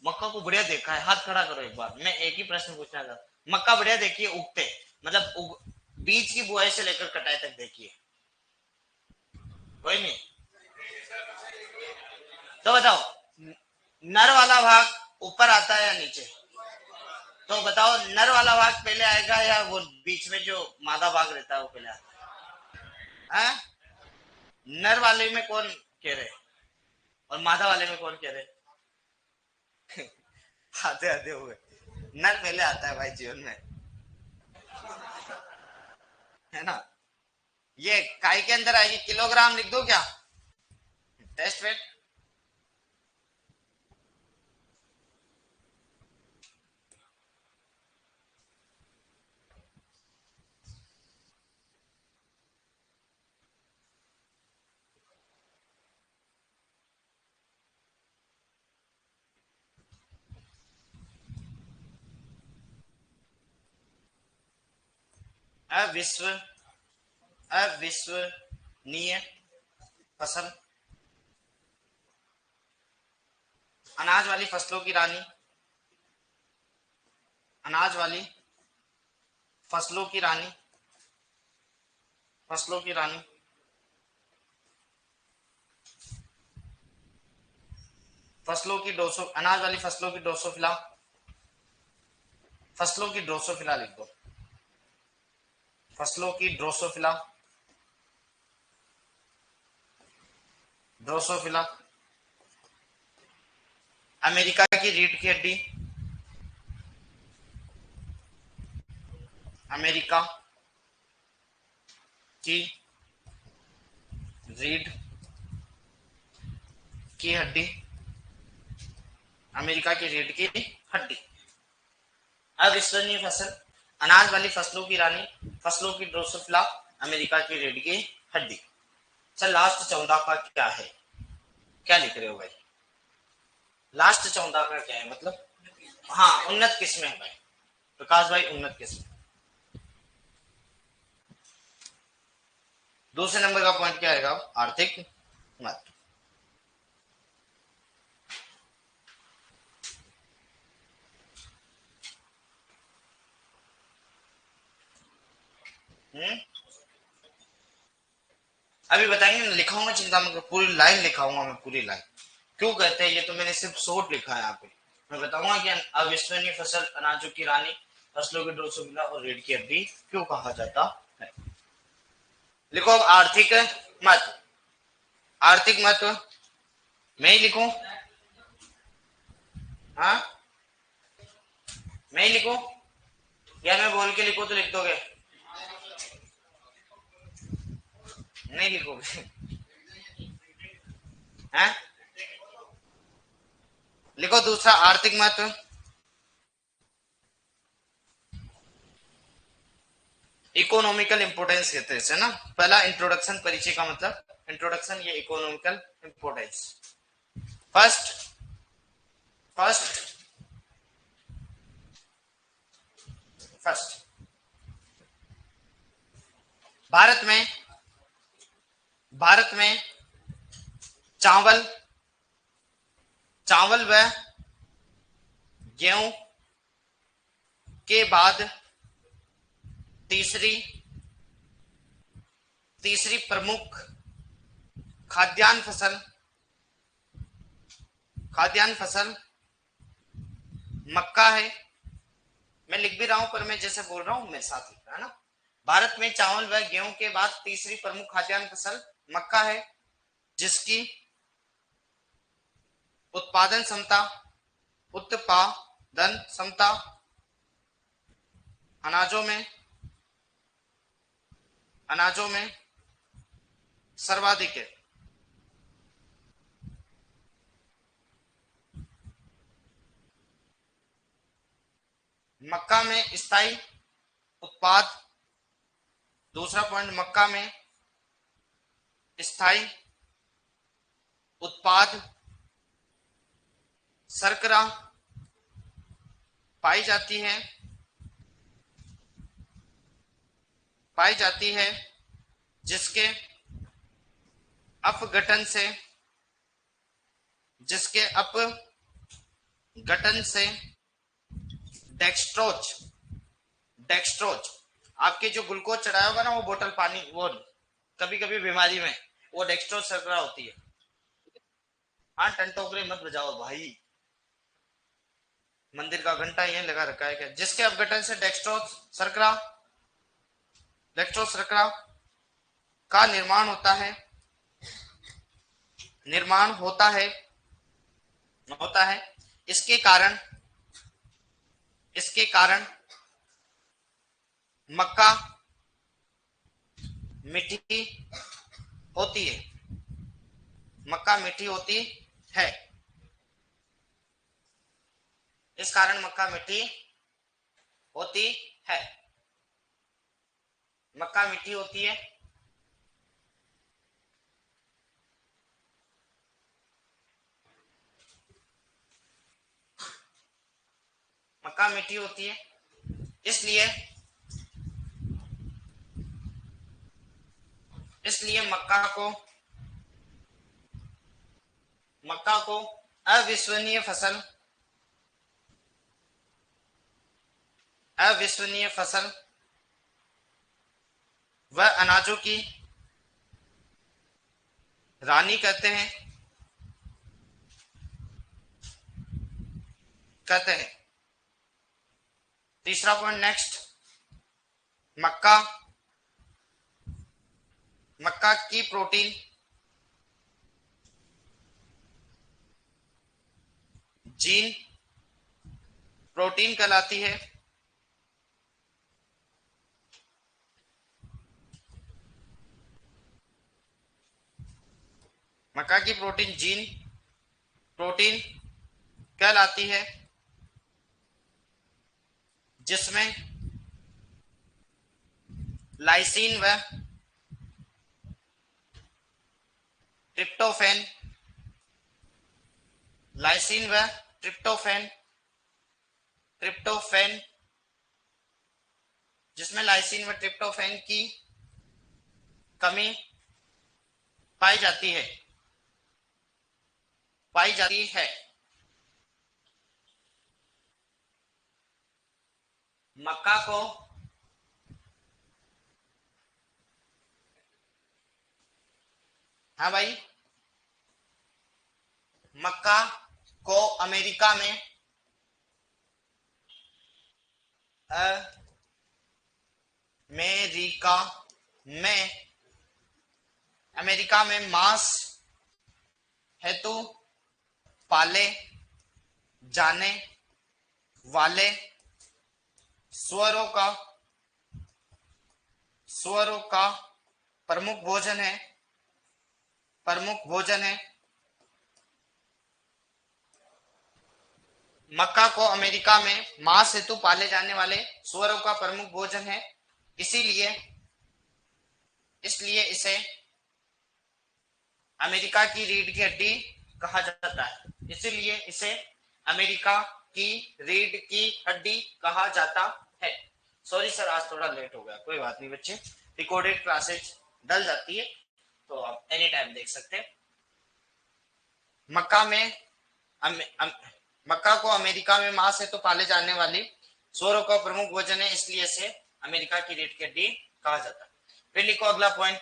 मक्का को बढ़िया देखा है, हाथ खड़ा करो एक बार। मैं एक ही प्रश्न पूछना था। मक्का बढ़िया देखिए उगते, मतलब बीज की बुआई से लेकर कटाई तक देखिए। कोई नहीं? तो बताओ, नर वाला भाग ऊपर आता है या नीचे? तो बताओ, नर वाला भाग पहले आएगा या वो बीच में जो मादा भाग रहता है वो पहले आता है? नर वाले में कौन कह रहे और मादा वाले में कौन कह रहे? आधे आधे हुए। नर पहले आता है भाई जीवन में, है ना। ये काय के अंदर आएगी, किलोग्राम लिख दो क्या? Test wait. अविश्व अविश्वनीय फसल, अनाज वाली फसलों की रानी, अनाज वाली फसलों की रानी, फसलों की रानी। फसलों की डोसो, अनाज वाली फसलों की ड्रोसोफिला, फसलों की ड्रोसोफिला लिख दो, फसलों की ड्रोसोफिला। ड्रोसोफिला। अमेरिका की रीढ़ की हड्डी, अमेरिका की रीढ़ की हड्डी, अमेरिका की रीढ़ की हड्डी। अविश्वसनीय फसल, अनाज वाली फसलों की रानी, फसलों की ड्रोसोफिला, अमेरिका की रीढ़ की हड्डी। चल लास्ट 14 का क्या है, क्या लिख रहे हो भाई? लास्ट 14 का क्या है मतलब? हाँ, उन्नत किस्में है भाई। प्रकाश भाई उन्नत किस्म। दूसरे नंबर का पॉइंट क्या आएगा? आर्थिक महत्व। अभी बताएंगे ना, लिखाऊंगा, चिंता मत करो, पूरी लाइन लिखाऊंगा मैं, पूरी लाइन। क्यों कहते हैं ये तो मैंने सिर्फ शॉर्ट लिखा है यहाँ पे। मैं बताऊंगा कि अविश्वसनीय फसल, अनाजों की रानी, फसलों की ड्रोसोफिला और रीढ़ की हड्डी क्यों कहा जाता है। लिखो अब आर्थिक महत्व। आर्थिक महत्व मैं ही लिखूं? हाँ, मैं ही लिखूं या मैं बोल के लिखूं तो लिख दोगे? नहीं लिखोगे? हैं? लिखो दूसरा आर्थिक महत्व। इकोनॉमिकल इंपोर्टेंस कहते हैं इसे ना। पहला इंट्रोडक्शन, परिचय का मतलब इंट्रोडक्शन, ये economical importance. First first first Bharat में, भारत में चावल, चावल व गेहूं के बाद तीसरी तीसरी प्रमुख खाद्यान्न फसल, खाद्यान्न फसल मक्का है। मैं लिख भी रहा हूं पर मैं जैसे बोल रहा हूं मेरे साथ लिख रहा है ना। भारत में चावल व गेहूं के बाद तीसरी प्रमुख खाद्यान्न फसल मक्का है, जिसकी उत्पादन क्षमता, उत्पादन क्षमता अनाजों में, अनाजों में सर्वाधिक है। मक्का में स्थायी उत्पाद, दूसरा पॉइंट, मक्का में स्थायी उत्पाद शर्करा पाई जाती है, पाई जाती है, जिसके अपघटन से, जिसके अपघटन से डेक्सट्रोज, डेक्सट्रोज आपके जो ग्लूकोज चढ़ाया होगा ना वो बोतल पानी, वो कभी कभी बीमारी में वो डेक्सट्रोज शर्करा होती है। हाँ, टंटोकरे मत बजाओ भाई, मंदिर का घंटा यहीं लगा रखा है क्या? जिसके अपघटन से डेक्सट्रोज शर्करा, डेक्सट्रोज शर्करा का निर्माण होता है, निर्माण होता है, होता है। इसके कारण, इसके कारण मक्का मीठी होती है, मक्का मीठी होती है। इस कारण मक्का मीठी होती है, मक्का मीठी होती है। मक्का मीठी होती है, इसलिए, इसलिए मक्का को, मक्का को अविश्वसनीय फसल, अविश्वसनीय फसल व अनाजों की रानी कहते हैं, कहते हैं। तीसरा पॉइंट नेक्स्ट, मक्का, मक्का की प्रोटीन, जीन प्रोटीन कहलाती है। मक्का की प्रोटीन जीन प्रोटीन कहलाती है, जिसमें लाइसिन व ट्रिप्टोफैन लाइसिन व ट्रिप्टोफैन ट्रिप्टोफैन जिसमें लाइसिन व ट्रिप्टोफैन की कमी पाई जाती है मक्का को हाँ भाई, मक्का को अमेरिका में में अमेरिका में मांस हेतु पाले जाने वाले सुअरों का प्रमुख भोजन है। मक्का को अमेरिका में मांस हेतु पाले जाने वाले सुअरों का प्रमुख भोजन है, इसलिए इसे अमेरिका की रीढ़ की हड्डी कहा जाता है। इसीलिए इसे अमेरिका की रीढ़ की हड्डी कहा जाता है। सॉरी सर, आज थोड़ा लेट हो गया, कोई बात नहीं बच्चे, रिकॉर्डेड क्लासेज डल जाती है तो आप एनी टाइम देख सकते हैं। मक्का को अमेरिका में मांस से तो पाले जाने वाली सुअरों का प्रमुख भोजन है, इसलिए इसे अमेरिका की रीढ़ की हड्डी कहा जाता है। फिर लिखो अगला पॉइंट।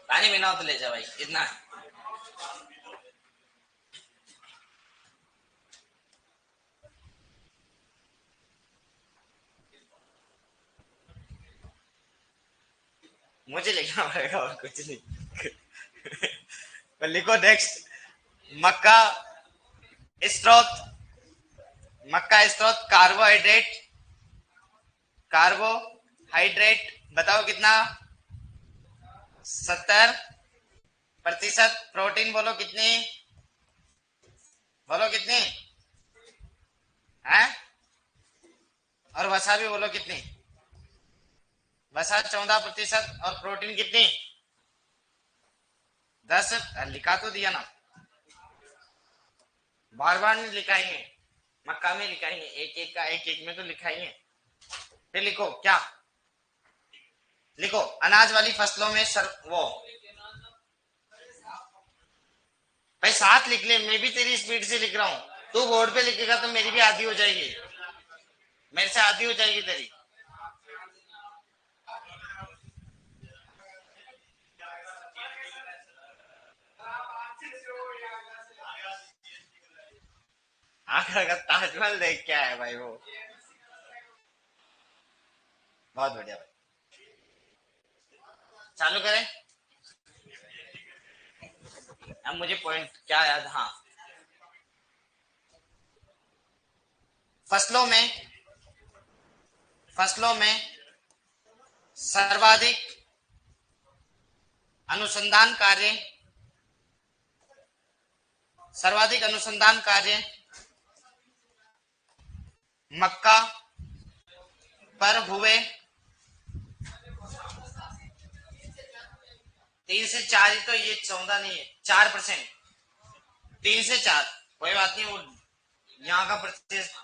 पानी पीना हो तो ले जा भाई, इतना मुझे लिखना पड़ेगा और कुछ नहीं। तो लिखो नेक्स्ट। मक्का स्रोत कार्बोहाइड्रेट बताओ कितना? 70%। प्रोटीन बोलो कितनी है? और वसा भी बोलो कितनी? वसा 14% और प्रोटीन कितनी? 10। लिखा तो दिया ना, बार बार नहीं लिखाएंगे, मक्का में लिखाएंगे, एक एक का एक में तो लिखाएंगे। फिर लिखो क्या? लिखो अनाज वाली फसलों में भाई साथ लिख ले, मैं भी तेरी स्पीड से लिख रहा हूँ, तू बोर्ड पे लिखेगा तो मेरी भी आधी हो जाएगी, मेरे से आधी हो जाएगी तेरी। आगरा का ताजमहल देख क्या है भाई, वो बहुत बढ़िया भाई। चालू करें? अब मुझे पॉइंट क्या याद, हाँ, फसलों में सर्वाधिक अनुसंधान कार्य मक्का पर हुए। 3 से 4 ही तो, ये 14 नहीं है, 4%। 3 से 4 कोई बात नहीं, वो यहाँ का प्रतिशत।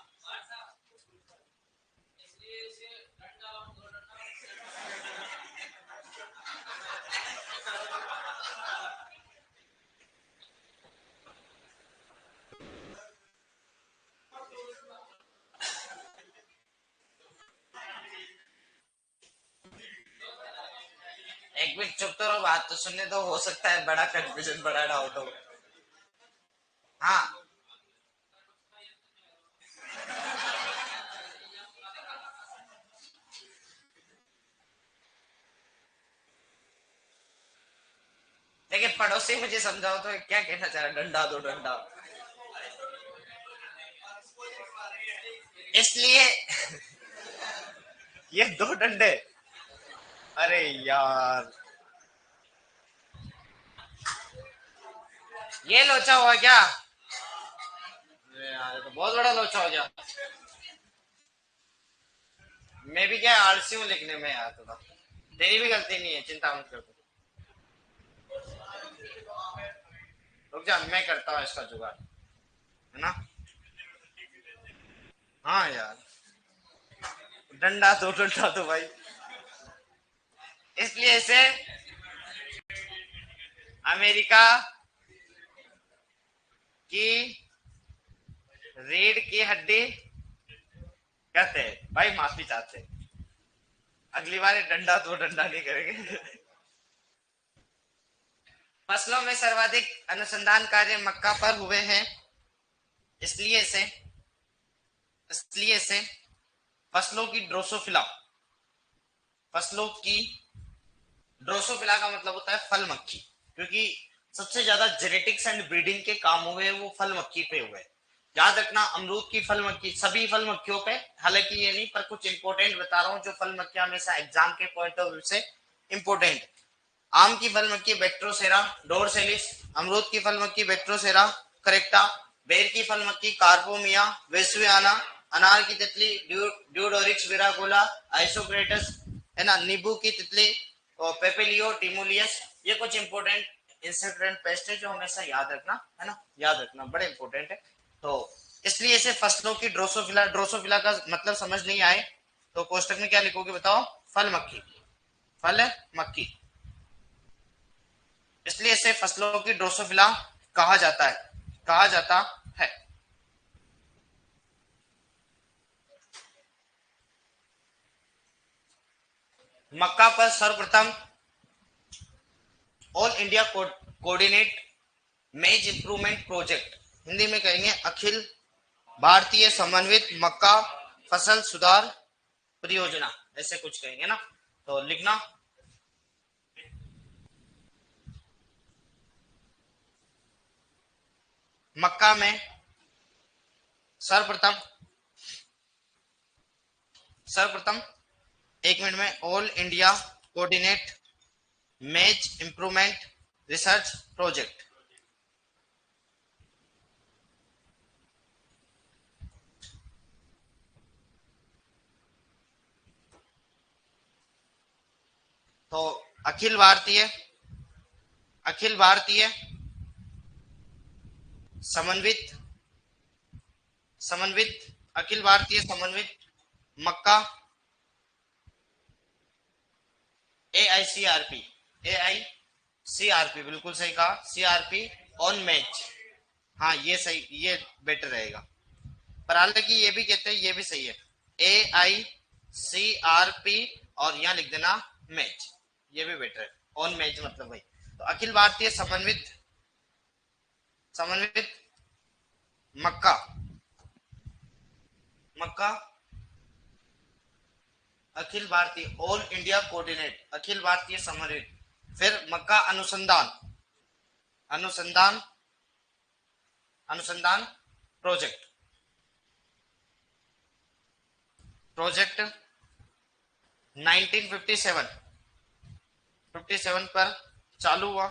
एक मिनट चुप तो रहो, बात तो सुनने दो, हो सकता है बड़ा कंफ्यूजन, बड़ा डाउट हो। हाँ, लेकिन पड़ोसी मुझे समझाओ तो क्या कहना चाह रहा, डंडा दो डंडा। इसलिए ये दो डंडे। अरे यार, ये लोचा हुआ क्या? अरे यार, ये तो बहुत बड़ा लोचा हो गया। मैं भी क्या आलसी हूँ लिखने में यार थोड़ा। तेरी भी गलती नहीं है, चिंता मत कर तू। रुक जा, मैं करता हूँ इसका जुगाड़, है ना। हाँ यार, डंडा दो भाई। इसलिए इसे अमेरिका की रीढ़ की हड्डी कहते हैं भाई, माफी चाहते हैं। अगली बार ये डंडा दो डंडा नहीं करेंगे। फसलों में सर्वाधिक अनुसंधान कार्य मक्का पर हुए हैं, इसलिए से इसलिए से फसलों की ड्रोसोफिला, फसलों की ड्रोसोफिला का मतलब होता है फल मक्खी, क्योंकि सबसे ज्यादा जेनेटिक्स एंड ब्रीडिंग के काम हुए वो फल मक्खी पे हुए। याद रखना, अमरूद की फल मक्खी, सभी फल मक्खियों पे, हालांकि ये नहीं, पर कुछ इंपॉर्टेंट बता रहा हूँ जो फल मक्खियां हमेशा एग्जाम के पॉइंट ऑफ व्यू से इंपॉर्टेंट। आम की फल मक्खी बैक्ट्रोसेरा डोरसेलिस, अमरूद की फल मक्खी बैक्ट्रोसेरा करेक्टा, बेर की फल मक्खी कार्पोमिया वेसुआना, अनार की तितली ड्यूडोरिक्स विरागोला आइसोक्रेटस, है ना, नींबू की तितली और पेपिलियो टिमोलियस। ये कुछ इंपॉर्टेंट इंसेक्ट एंड पेस्ट है जो हमेशा याद रखना, है ना, याद रखना, बड़े इंपॉर्टेंट है। तो इसलिए इसे फसलों की ड्रोसोफिला, ड्रोसोफिला का मतलब समझ नहीं आए तो कोष्टक में क्या लिखोगे बताओ? फल मक्खी, फल मक्खी। इसलिए इसे फसलों की ड्रोसोफिला कहा जाता है, कहा जाता है। मक्का पर सर्वप्रथम ऑल इंडिया कोऑर्डिनेट मेज इंप्रूवमेंट प्रोजेक्ट, हिंदी में कहेंगे अखिल भारतीय समन्वित मक्का फसल सुधार परियोजना, ऐसे कुछ कहेंगे ना, तो लिखना। मक्का में सर्वप्रथम, सर्वप्रथम, एक मिनट में, ऑल इंडिया कोऑर्डिनेट मेज इंप्रूवमेंट रिसर्च प्रोजेक्ट। तो अखिल भारतीय, अखिल भारतीय समन्वित, समन्वित, अखिल भारतीय समन्वित मक्का, AICRP, AICRP बिल्कुल सही कहा, CRP ऑन मैच। हाँ ये सही, ये बेटर रहेगा, पर हालांकि ये भी कहते हैं, ये भी सही है, AICRP और यहाँ लिख देना मैच, ये भी बेटर है। ऑन मैच मतलब भाई, तो अखिल भारतीय समन्वित, समन्वित मक्का, मक्का, Akhil Bharatiya all India coordinate, Akhil Bharatiya समन्वित, फिर मक्का अनुसंधान, अनुसंधान, अनुसंधान प्रोजेक्ट, प्रोजेक्ट 1957, 57 पर चालू हुआ।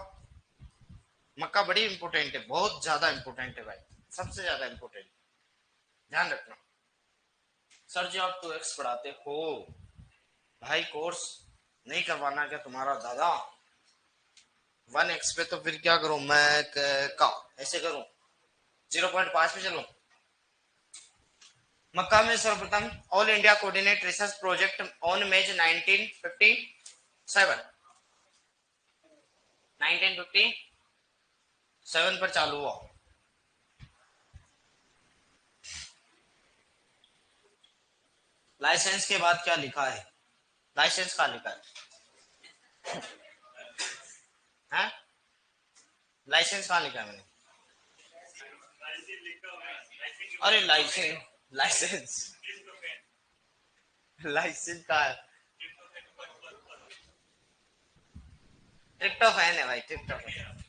मक्का बड़ी इंपोर्टेंट है, बहुत ज्यादा इंपोर्टेंट है भाई, सबसे ज्यादा इंपोर्टेंट, ध्यान रखना। सर जी आप 2x पढ़ाते हो भाई, कोर्स नहीं करवाना क्या तुम्हारा दादा? 1x पे तो फिर क्या करूं मैं, का ऐसे करूं 0.5 पे चलूं? मक्का में सर्वप्रथम all India coordinate research project on मेज 1957, 1957 पर चालू हुआ। लाइसेंस के बाद क्या लिखा है? लाइसेंस कहाँ लिखा है? लाइसेंस कहाँ लिखा है मैंने? अरे लाइसेंस, लाइसेंस, लाइसेंस का है, ट्रिप्टोफैन है भाई, ट्रिप्टोफैन।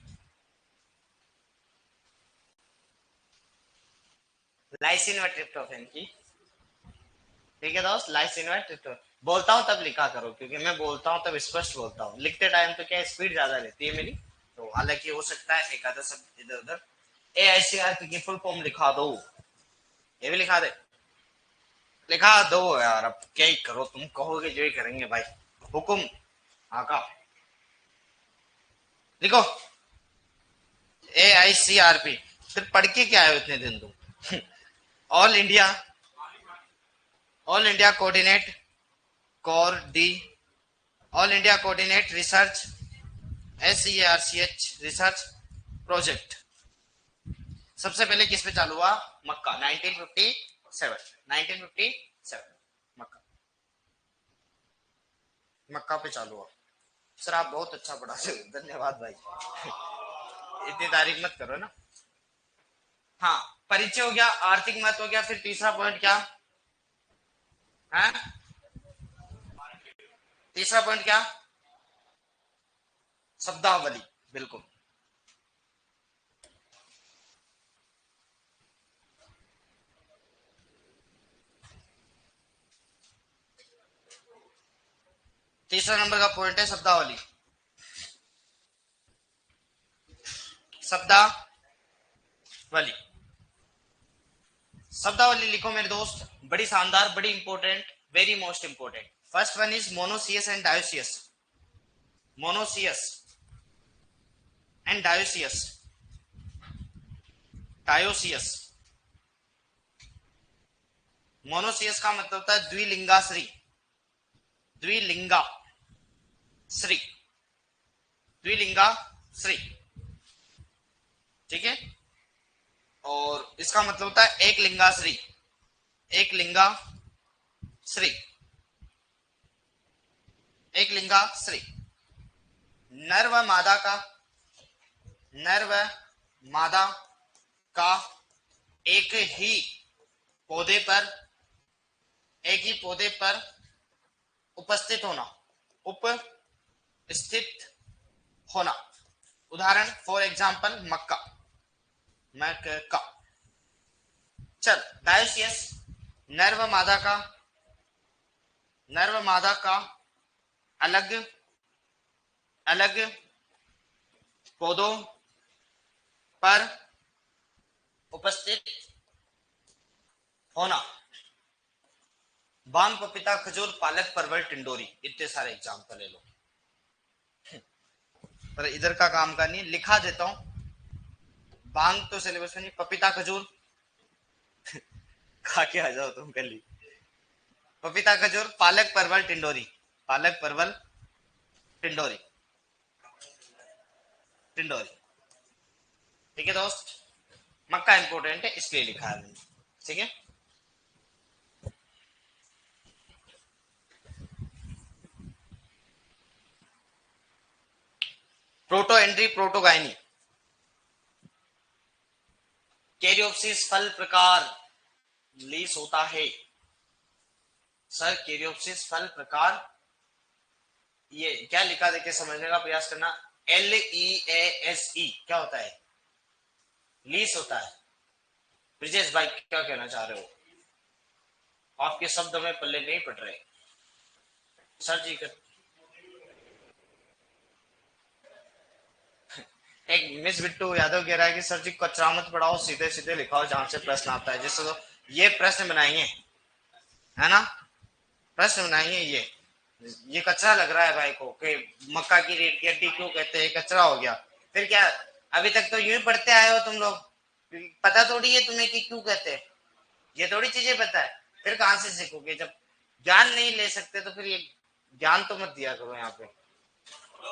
लाइसिन व ट्रिप्टोफैन की। ठीक है दोस्त, लाइसिन व ट्रिप्टोफैन। बोलता हूँ तब लिखा करो, क्योंकि मैं बोलता हूँ तब स्पष्ट बोलता हूँ, लिखते टाइम तो क्या स्पीड ज्यादा रहती है मेरी, तो हालांकि हो सकता है एक आधा शब्द इधर उधर। AICRP की फुल फॉर्म लिखा दो, ये भी लिखा दे, लिखा दो यार, अब क्या ही करो, तुम कहोगे जो ही करेंगे भाई, हुकुम आका। लिखो AICRP, फिर पढ़ के क्या है इतने दिन तुम। All India, all India coordinate, core D, all India coordinate research, SERCH research project. सबसे पहले किस पे चालू हुआ? मक्का, 1957, 1957 मक्का, मक्का पे चालू हुआ। सर आप बहुत अच्छा पढ़ाते हो, धन्यवाद भाई। इतनी तारीफ मत करो ना। हाँ, परिचय हो गया, आर्थिक महत्व हो गया, फिर तीसरा पॉइंट क्या है? तीसरा पॉइंट क्या? शब्दावली, बिल्कुल। तीसरा नंबर का पॉइंट है शब्दावली। शब्दावली, शब्दावली लिखो मेरे दोस्त, बड़ी शानदार, बड़ी important, very most important. First one is monoecious and dioecious, monoecious and dioecious, dioecious. Monoecious का मतलब होता है द्विलिंगाश्री, द्विलिंगाश्री, द्विलिंगाश्री, ठीक है। और इसका मतलब होता है एक लिंगाश्री, एक लिंगाश्री, एक लिंगाश्री। नर व मादा का, नर व मादा का एक ही पौधे पर, एक ही पौधे पर उपस्थित होना, उपस्थित होना। उदाहरण फॉर एग्जाम्पल मक्का, मक्का। चल, डायोसियस, नर व मादा का, नर व मादा का अलग अलग पौधों पर उपस्थित होना। बांग, पपीता, खजूर, पालक, परवल, टिंडोरी, इतने सारे एग्जाम्पल ले लो। पर इधर का काम का नहीं, लिखा देता हूं। बांग तो सिलेबस में नहीं, पपीता खजूर खा के आ जाओ तुम कल ही। पपीता खजूर, पालक, परवल, टिंडोरी, पालक, परवल, टिंडोरी, टिंडोरी। ठीक है दोस्त, मक्का इंपोर्टेंट है इसलिए लिखा है मैंने, ठीक है। Proto entry, protogyny. कैरियोप्सिस फल प्रकार लीस होता है। सर कैरियोप्सिस फल प्रकार, ये क्या लिखा देखे समझने का प्रयास करना। LEASE क्या होता है? लीस होता है। ब्रिजेश भाई क्या कहना चाह रहे हो? आपके शब्द में पल्ले नहीं पड़ रहे। सर जी कर, एक मिस बिट्टू यादव कह रहा है कि सर जी कचरा मत पढ़ाओ, सीधे सीधे लिखाओ जहां से प्रश्न आता है। जैसे तो ये प्रश्न बनाइए, है ना, प्रश्न बनाइए। ये कचरा लग रहा है भाई को कि मक्का की रेट की हड्डी क्यों कहते हैं, कचरा हो गया। फिर क्या, अभी तक तो यूं ही पढ़ते आए हो तुम लोग, पता थोड़ी है तुम्हें कि क्यों कहते हैं, ये थोड़ी चीजें पता है। फिर कहां से सीखोगे जब ज्ञान नहीं ले सकते, तो फिर ये ज्ञान तो मत दिया करो यहाँ पे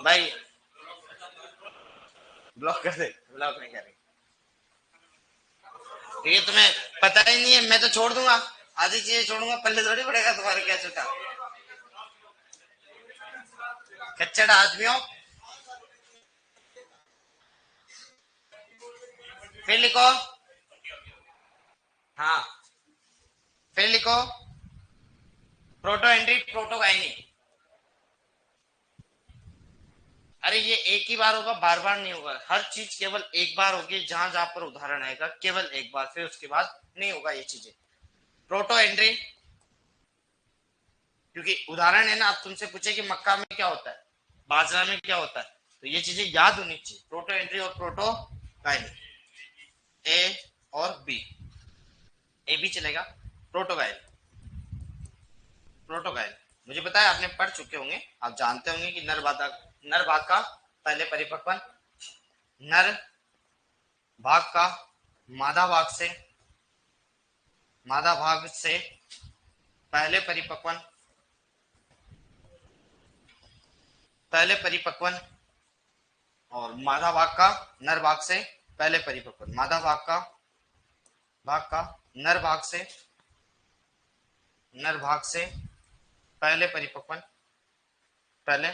भाई। ब्लॉक कर दे, ब्लॉक नहीं करेंगे। ये तुम्हें पता ही नहीं है, मैं तो छोड़ दूंगा, आधी चीजें छोड़ूंगा, पल्ले थोड़ी पड़ेगा तुम्हारे क्या चुका। कच्चड़ आदमियों, फिर लिखो। हाँ, फिर लिखो प्रोटो एंट्री, प्रोटोगाइनी, अरे ये एक ही बार होगा, बार बार नहीं होगा। हर चीज केवल एक बार होगी, जहां जहां पर उदाहरण आएगा केवल एक बार, फिर उसके बाद नहीं होगा ये चीजें। प्रोटो एंट्री, क्योंकि उदाहरण है ना, अब तुमसे पूछे कि मक्का में क्या होता है, बाजरा में क्या होता है, तो ये चीजें याद होनी चाहिए। प्रोटो एंट्री और प्रोटो गाइन, ए और बी, ए भी चलेगा। प्रोटो गाइन, प्रोटो गाइन मुझे पता है आपने पढ़ चुके होंगे, आप जानते होंगे कि नर भाग का पहले परिपक्वन, नर भाग का मादा भाग से, मादा भाग से पहले परिपक्वन, पहले परिपक्वन, और मादा भाग का नर भाग से पहले परिपक्वन, मादा भाग का नर भाग से, नर भाग से पहले परिपक्वन, पहले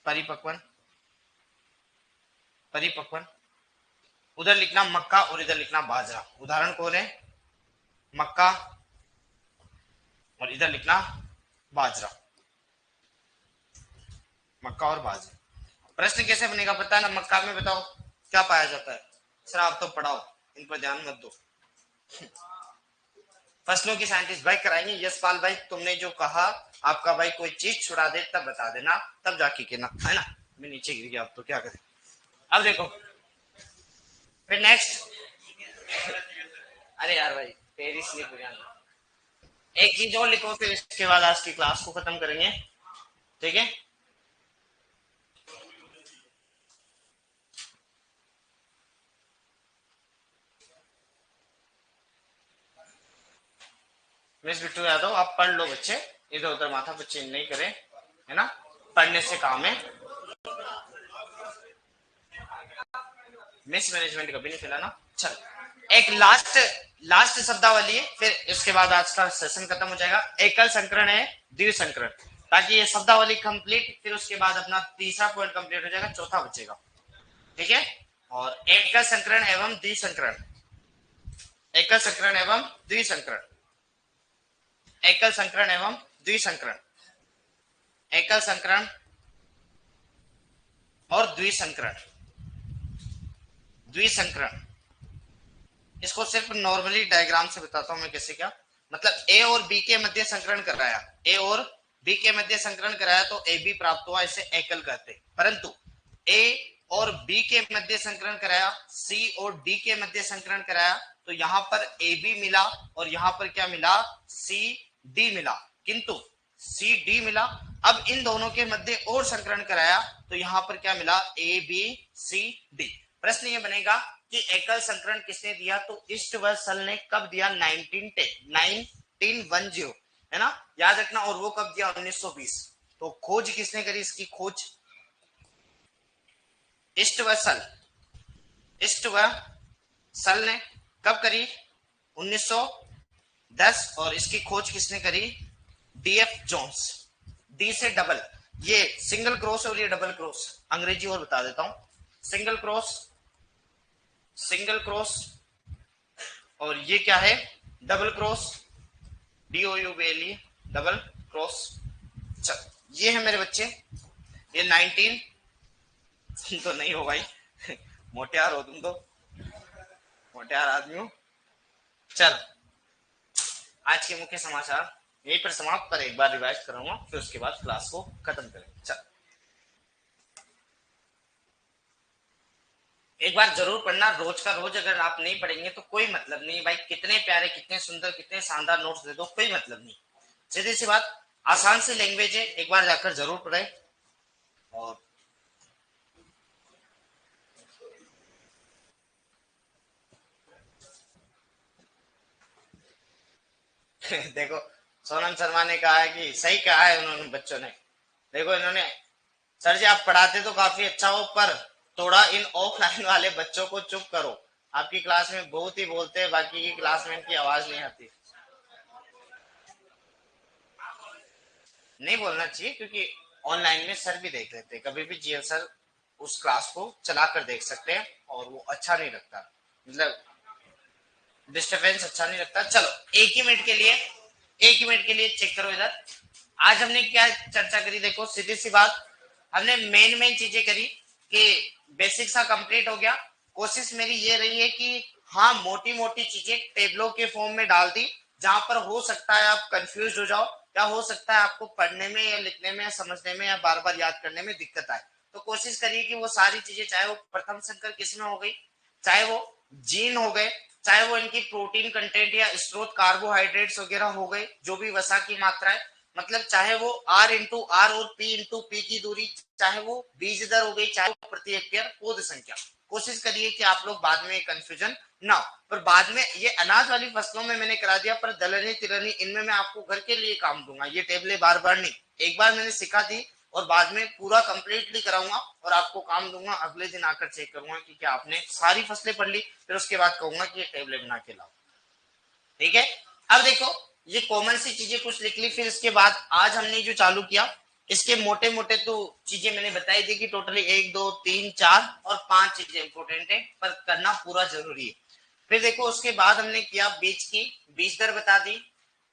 परिपक्वन, परिपक्वन। उधर लिखना मक्का और इधर लिखना बाजरा। उदाहरण कौन है, मक्का, और इधर लिखना बाजरा, मक्का और बाजरा। प्रश्न कैसे बनेगा पता है ना, मक्का में बताओ क्या पाया जाता है। सर आप तो पढ़ाओ, इन पर ध्यान मत दो। फसलों की साइंटिस्ट भाई कराएंगे। यशपाल भाई तुमने जो कहा, आपका भाई कोई चीज छुड़ा दे तब बता देना, तब जाके कहना, है ना। मैं नीचे गिर गया, अब तो क्या करें। अब देखो फिर नेक्स्ट, अरे यार भाई पेरिस नहीं बुझाना। एक चीज और लिखो, फिर इसके बाद आज की क्लास को खत्म करेंगे, ठीक है। मिस बिट्टू यादव आप पढ़ लो बच्चे, इधर उधर माथा पर चेंज नहीं करें, है ना, पढ़ने से काम है। मिस मैनेजमेंट कभी नहीं खिलाना। चल एक लास्ट, लास्ट शब्दावली है, फिर इसके बाद आज का सेशन खत्म हो जाएगा। एकल संकरण है द्विसंकरण, ताकि ये शब्दावली कंप्लीट, फिर उसके बाद अपना तीसरा पॉइंट कंप्लीट हो जाएगा, चौथा बचेगा, ठीक है। और एकल संकरण एवं द्विसंकरण, एकल संकरण एवं द्विसंकरण, एकल संकरण एवं द्विसंकरण, एकल संकरण और द्विसंकरण, द्विसंकरण। इसको सिर्फ नॉर्मली डायग्राम से बताता हूं मैं कैसे क्या, मतलब ए और बी के मध्य संकरण कराया, ए और बी के मध्य संकरण कराया तो ए बी प्राप्त हुआ, इसे एकल कहते हैं। परंतु ए और बी के मध्य संकरण कराया, सी और डी के मध्य संकरण कराया, तो यहां पर ए बी मिला और यहां पर क्या मिला, सी डी मिला, किंतु सी डी मिला। अब इन दोनों के मध्य और संकरण कराया तो यहां पर क्या मिला, ए बी सी डी। प्रश्न ये बनेगा कि एकल संकरण किसने दिया, तो ईस्ट व सल ने कब दिया, 1910 है ना, याद रखना। और वो कब दिया, 1920। तो खोज किसने करी, इसकी खोज ईस्ट व सल, ईस्ट व सल ने कब करी, 1910। और इसकी खोज किसने करी, डीएफ जोन्स, डी से डबल, ये सिंगल क्रॉस और ये डबल क्रॉस, अंग्रेजी और बता देता हूं, सिंगल क्रॉस, सिंगल क्रॉस, और ये क्या है, double cross, DOUBLE, double cross. चल ये है मेरे बच्चे, ये 19 तो नहीं हो भाई, मोटियार हो तुम तो, मोटियार आदमी हो। चल आज के मुख्य समाचार यहीं पर समाप्त, पर एक बार रिवाइज कराऊंगा, फिर उसके बाद क्लास को खत्म करेंगे। चल एक बार जरूर पढ़ना, रोज का रोज। अगर आप नहीं पढ़ेंगे तो कोई मतलब नहीं भाई, कितने प्यारे, कितने सुंदर, कितने शानदार नोट्स दे दो, कोई मतलब नहीं। सीधी सी बात, आसान सी लैंग्वेज है, एक बार जाकर जरूर पढ़े। और देखो सोनम शर्मा ने कहा है कि सही कहा है उन्होंने, बच्चों ने, देखो इन्होंने, सर जी आप पढ़ाते तो काफी अच्छा हो, पर थोड़ा इन ऑफलाइन वाले बच्चों को चुप करो, आपकी क्लास में बहुत ही बोलते हैं, बाकी की क्लासमेट की आवाज नहीं आती। नहीं बोलना चाहिए, क्योंकि ऑनलाइन में सर भी देख लेते हैं, कभी भी जीएल सर उस क्लास को चला कर देख सकते हैं, और वो अच्छा नहीं लगता, मतलब डिस्टरबेंस अच्छा नहीं लगता। चलो एक ही मिनट के लिए, एक ही मिनट के लिए चेक करो इधर। आज हमने क्या चर्चा करी, देखो सीधी सी बात, हमने मेन चीजें करी कि बेसिक सा कंप्लीट हो गया। कोशिश मेरी ये रही है कि हाँ मोटी मोटी चीजें टेबलों के फॉर्म में डाल दी, जहां पर हो सकता है आप कंफ्यूज हो जाओ, या हो सकता है आपको पढ़ने में या लिखने में या समझने में या बार बार याद करने में दिक्कत आए। तो कोशिश करिए कि वो सारी चीजें, चाहे वो प्रथम संकर किस में हो गई, चाहे वो जीन हो गए, चाहे वो इनकी प्रोटीन कंटेंट या स्रोत कार्बोहाइड्रेट्स वगैरह हो गए, जो भी वसा की मात्रा है, मतलब चाहे वो आर इंटू आर और पी इंटू पी की दूरी, चाहे वो बीज दर हो गई, चाहे वो प्रति हेक्टेयर पौध संख्या। कोशिश करिए कि आप लोग बाद में कंफ्यूजन ना हो। पर बाद में ये अनाज वाली फसलों में मैंने करा दिया, पर दलहनी तिलहनी इनमें मैं आपको घर के लिए काम दूंगा, ये टेबलें बार बार नहीं, एक बार मैंने सिखा दी और बाद में पूरा कंप्लीटली कराऊंगा और आपको काम दूंगा। अगले दिन आकर चेक करूंगा कि क्या आपने सारी फसलें पढ़ ली, फिर उसके बाद कहूंगा कि ये टेबलेट बना के लाओ। ठीक है, अब देखो ये कॉमन सी चीजें कुछ लिख ली, फिर इसके बाद आज हमने जो चालू किया, इसके मोटे मोटे तो चीजें मैंने बताई थी कि टोटली 1 2 3 4 और 5 चीजें इंपॉर्टेंट है, पर करना पूरा जरूरी है। फिर देखो उसके बाद हमने किया बीज की बीज दर बता दी,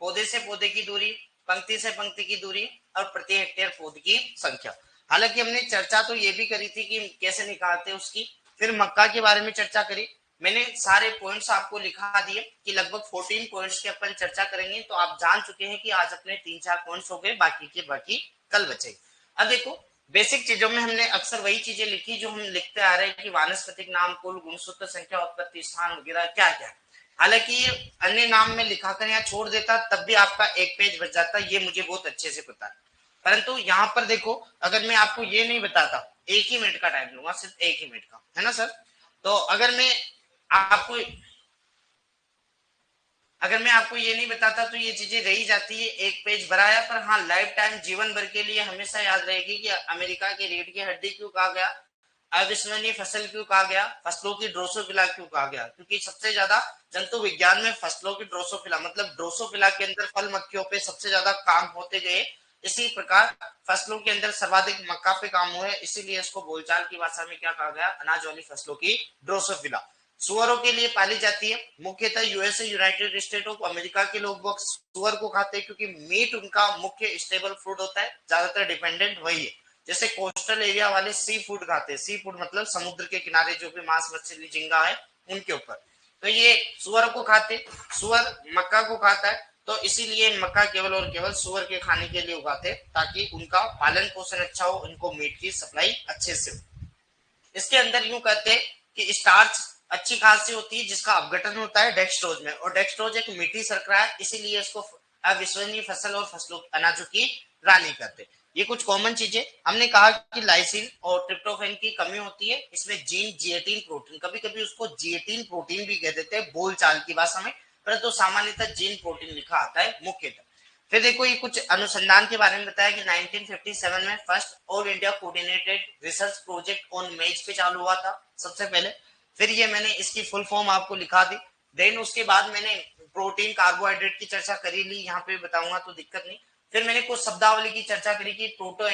पौधे से पौधे की दूरी, पंक्ति से पंक्ति की दूरी और प्रति हेक्टेयर पौध की संख्या। हालांकि हमने चर्चा तो ये भी करी थी कि कैसे निकालते उसकी। फिर मक्का के बारे में चर्चा करी, मैंने सारे पॉइंट्स आपको लिखा दिए कि लगभग 14 पॉइंट्स की अपन चर्चा करेंगे, तो आप जान चुके हैं कि आज अपने 3 4 पॉइंट्स हो गए, बाकी के बाकी कल बचे। अब देखो बेसिक चीजों में हमने अक्सर वही चीजें लिखी जो हम लिखते आ रहे हैं कि वानस्पतिक नाम, कुल, गुणसूत्र संख्या, उत्पत्ति स्थान वगैरह क्या क्या। हालांकि ये अन्य नाम में लिखाकर यहाँ छोड़ देता तब भी आपका एक पेज बच जाता, ये मुझे बहुत अच्छे से पता है। परंतु यहाँ पर देखो अगर मैं आपको ये नहीं बताता, 1 ही मिनट का टाइम लूंगा, सिर्फ 1 ही मिनट का, है ना सर। तो आपको अगर मैं आपको ये नहीं बताता तो ये चीजें रही जाती है, एक पेज भराया। पर हाँ लाइफ टाइम जीवन भर के लिए हमेशा याद रहेगी कि अमेरिका की रीढ़ की हड्डी क्यों कहा गया, अविस्मरणीय फसल क्यों कहा गया, फसलों की ड्रोसोफिला क्यों कहा गया, क्योंकि सबसे ज्यादा जंतु विज्ञान में फसलों की ड्रोसोफिला मतलब ड्रोसोफिला के अंदर फल मक्खियों पे सबसे ज्यादा काम होते गए। इसी प्रकार फसलों के अंदर सर्वाधिक मक्का पे काम हुआ है, इसीलिए इसको बोलचाल की भाषा में क्या कहा गया, अनाज वाली फसलों की ड्रोसोफिला। सुअरों के लिए पाली जाती है, मुख्यतः USA, United state of America के लोग बहुत सुअर को खाते हैं, क्योंकि मीट उनका मुख्य स्टेबल फूड होता है, ज्यादातर डिपेंडेंट वही है। जैसे कोस्टल एरिया वाले सी फूड खाते हैं, सी फूड मतलब समुद्र के किनारे जो भी मांस मछली झींगा है उनके ऊपर, तो ये सुअर को खाते। सुअर मक्का को खाता है, तो इसीलिए मक्का केवल और केवल सुअर के खाने के लिए उगाते, ताकि उनका पालन पोषण अच्छा हो, उनको मीट की सप्लाई अच्छे से हो। इसके अंदर यूं कहते हैं कि स्टार्च अच्छी खासी होती है, जिसका अपघटन होता है डेक्सट्रोज में, और डेक्सट्रोज एक मीठी शर्करा है, इसीलिए इसको अविश्वसनीय फसल और फसलों अनाजों की रानी कहते हैं। ये कुछ कॉमन चीजें हमने कहा कि लाइसिन और ट्रिप्टोफैन की कमी होती है, इसमें जीन जिएटिन प्रोटीन, कभी कभी उसको जिएटिन प्रोटीन भी कह देते हैं बोलचाल की भाषा में, परंतु सामान्यतः जीन प्रोटीन लिखा आता है मुख्यतः। फिर देखो ये कुछ अनुसंधान के बारे में बताया कि 1957 में first all India coordinated research project on मेज पे चालू हुआ था सबसे पहले। फिर ये मैंने इसकी फुल फॉर्म आपको लिखा दी। देन उसके बाद मैंने प्रोटीन कार्बोहाइड्रेट की चर्चा करी ली, यहाँ पे बताऊंगा तो दिक्कत नहीं। फिर मैंने कुछ शब्दावली की चर्चा करी कि प्रोटो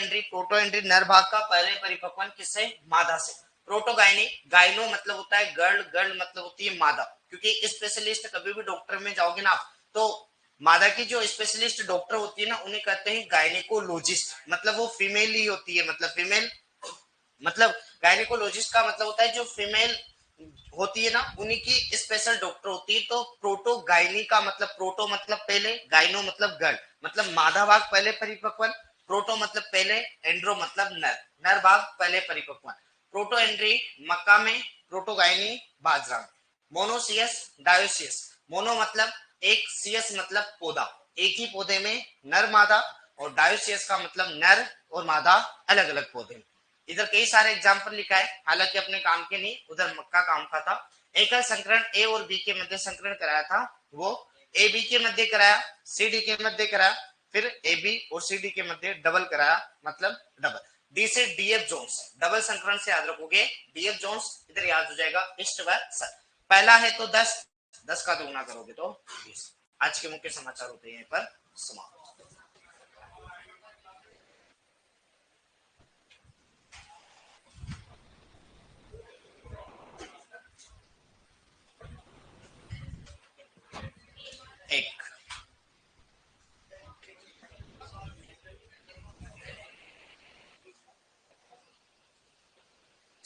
एंड्री नर भाग का पहले परिपक्वन किससे, मादा से। प्रोटोगाइनी, गाइनो मतलब होता है गर्ल, गर्ल मतलब होती है मादा, क्योंकि स्पेशलिस्ट कभी भी डॉक्टर में जाओगे ना आप, तो मादा की जो स्पेशलिस्ट डॉक्टर होती है ना उन्हें कहते हैं गायनेकोलॉजिस्ट, मतलब वो फीमेल ही होती है, मतलब फीमेल, मतलब गायनेकोलॉजिस्ट का मतलब होता है जो फीमेल होती है ना उन्हीं की स्पेशल डॉक्टर होती है। तो प्रोटो गायनी का मतलब प्रोटो मतलब पहले, गायनो मतलब गर्ल, मतलब मादा भाग पहले परिपक्वन, प्रोटो मतलब पहले, एंड्रो मतलब नर, नर भाग पहले परिपक्वन। प्रोटो एंड्री मक्का में, प्रोटो गायनी बाजरा में। मोनोसियस डायोसियस, मोनो मतलब एक, सियस मतलब पौधा, एक ही पौधे में नर मादा, और डायोसियस का मतलब नर और मादा अलग अलग पौधे में। इधर कई सारे एग्जाम्पल लिखा है, हालांकि अपने काम के नहीं, उधर मक्का काम का था। एकल संकरण ए और बी के मध्य संकरण कराया था, वो ए बी के मध्य कराया, सी डी के मध्य कराया, फिर ए बी और सी डी के मध्य डबल कराया, मतलब डबल। डी से डीएफ जोन्स, डबल संकरण से याद रखोगे, डीएफ जोन्स इधर याद हो जाएगा, ईस्ट व सर। पहला है तो 10, 10 का दुगुना करोगे तो 20। आज के मुख्य समाचार होते हैं पर समाप्त। एक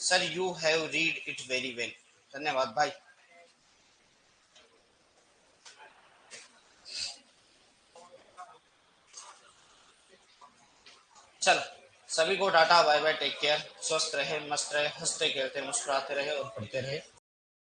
sir you have read it very well. धन्यवाद भाई। चलो सभी को tata bye bye, take care, स्वस्थ रहे, मस्त रहे, हंसते खेलते मुस्कुराते रहे और पढ़ते रहे।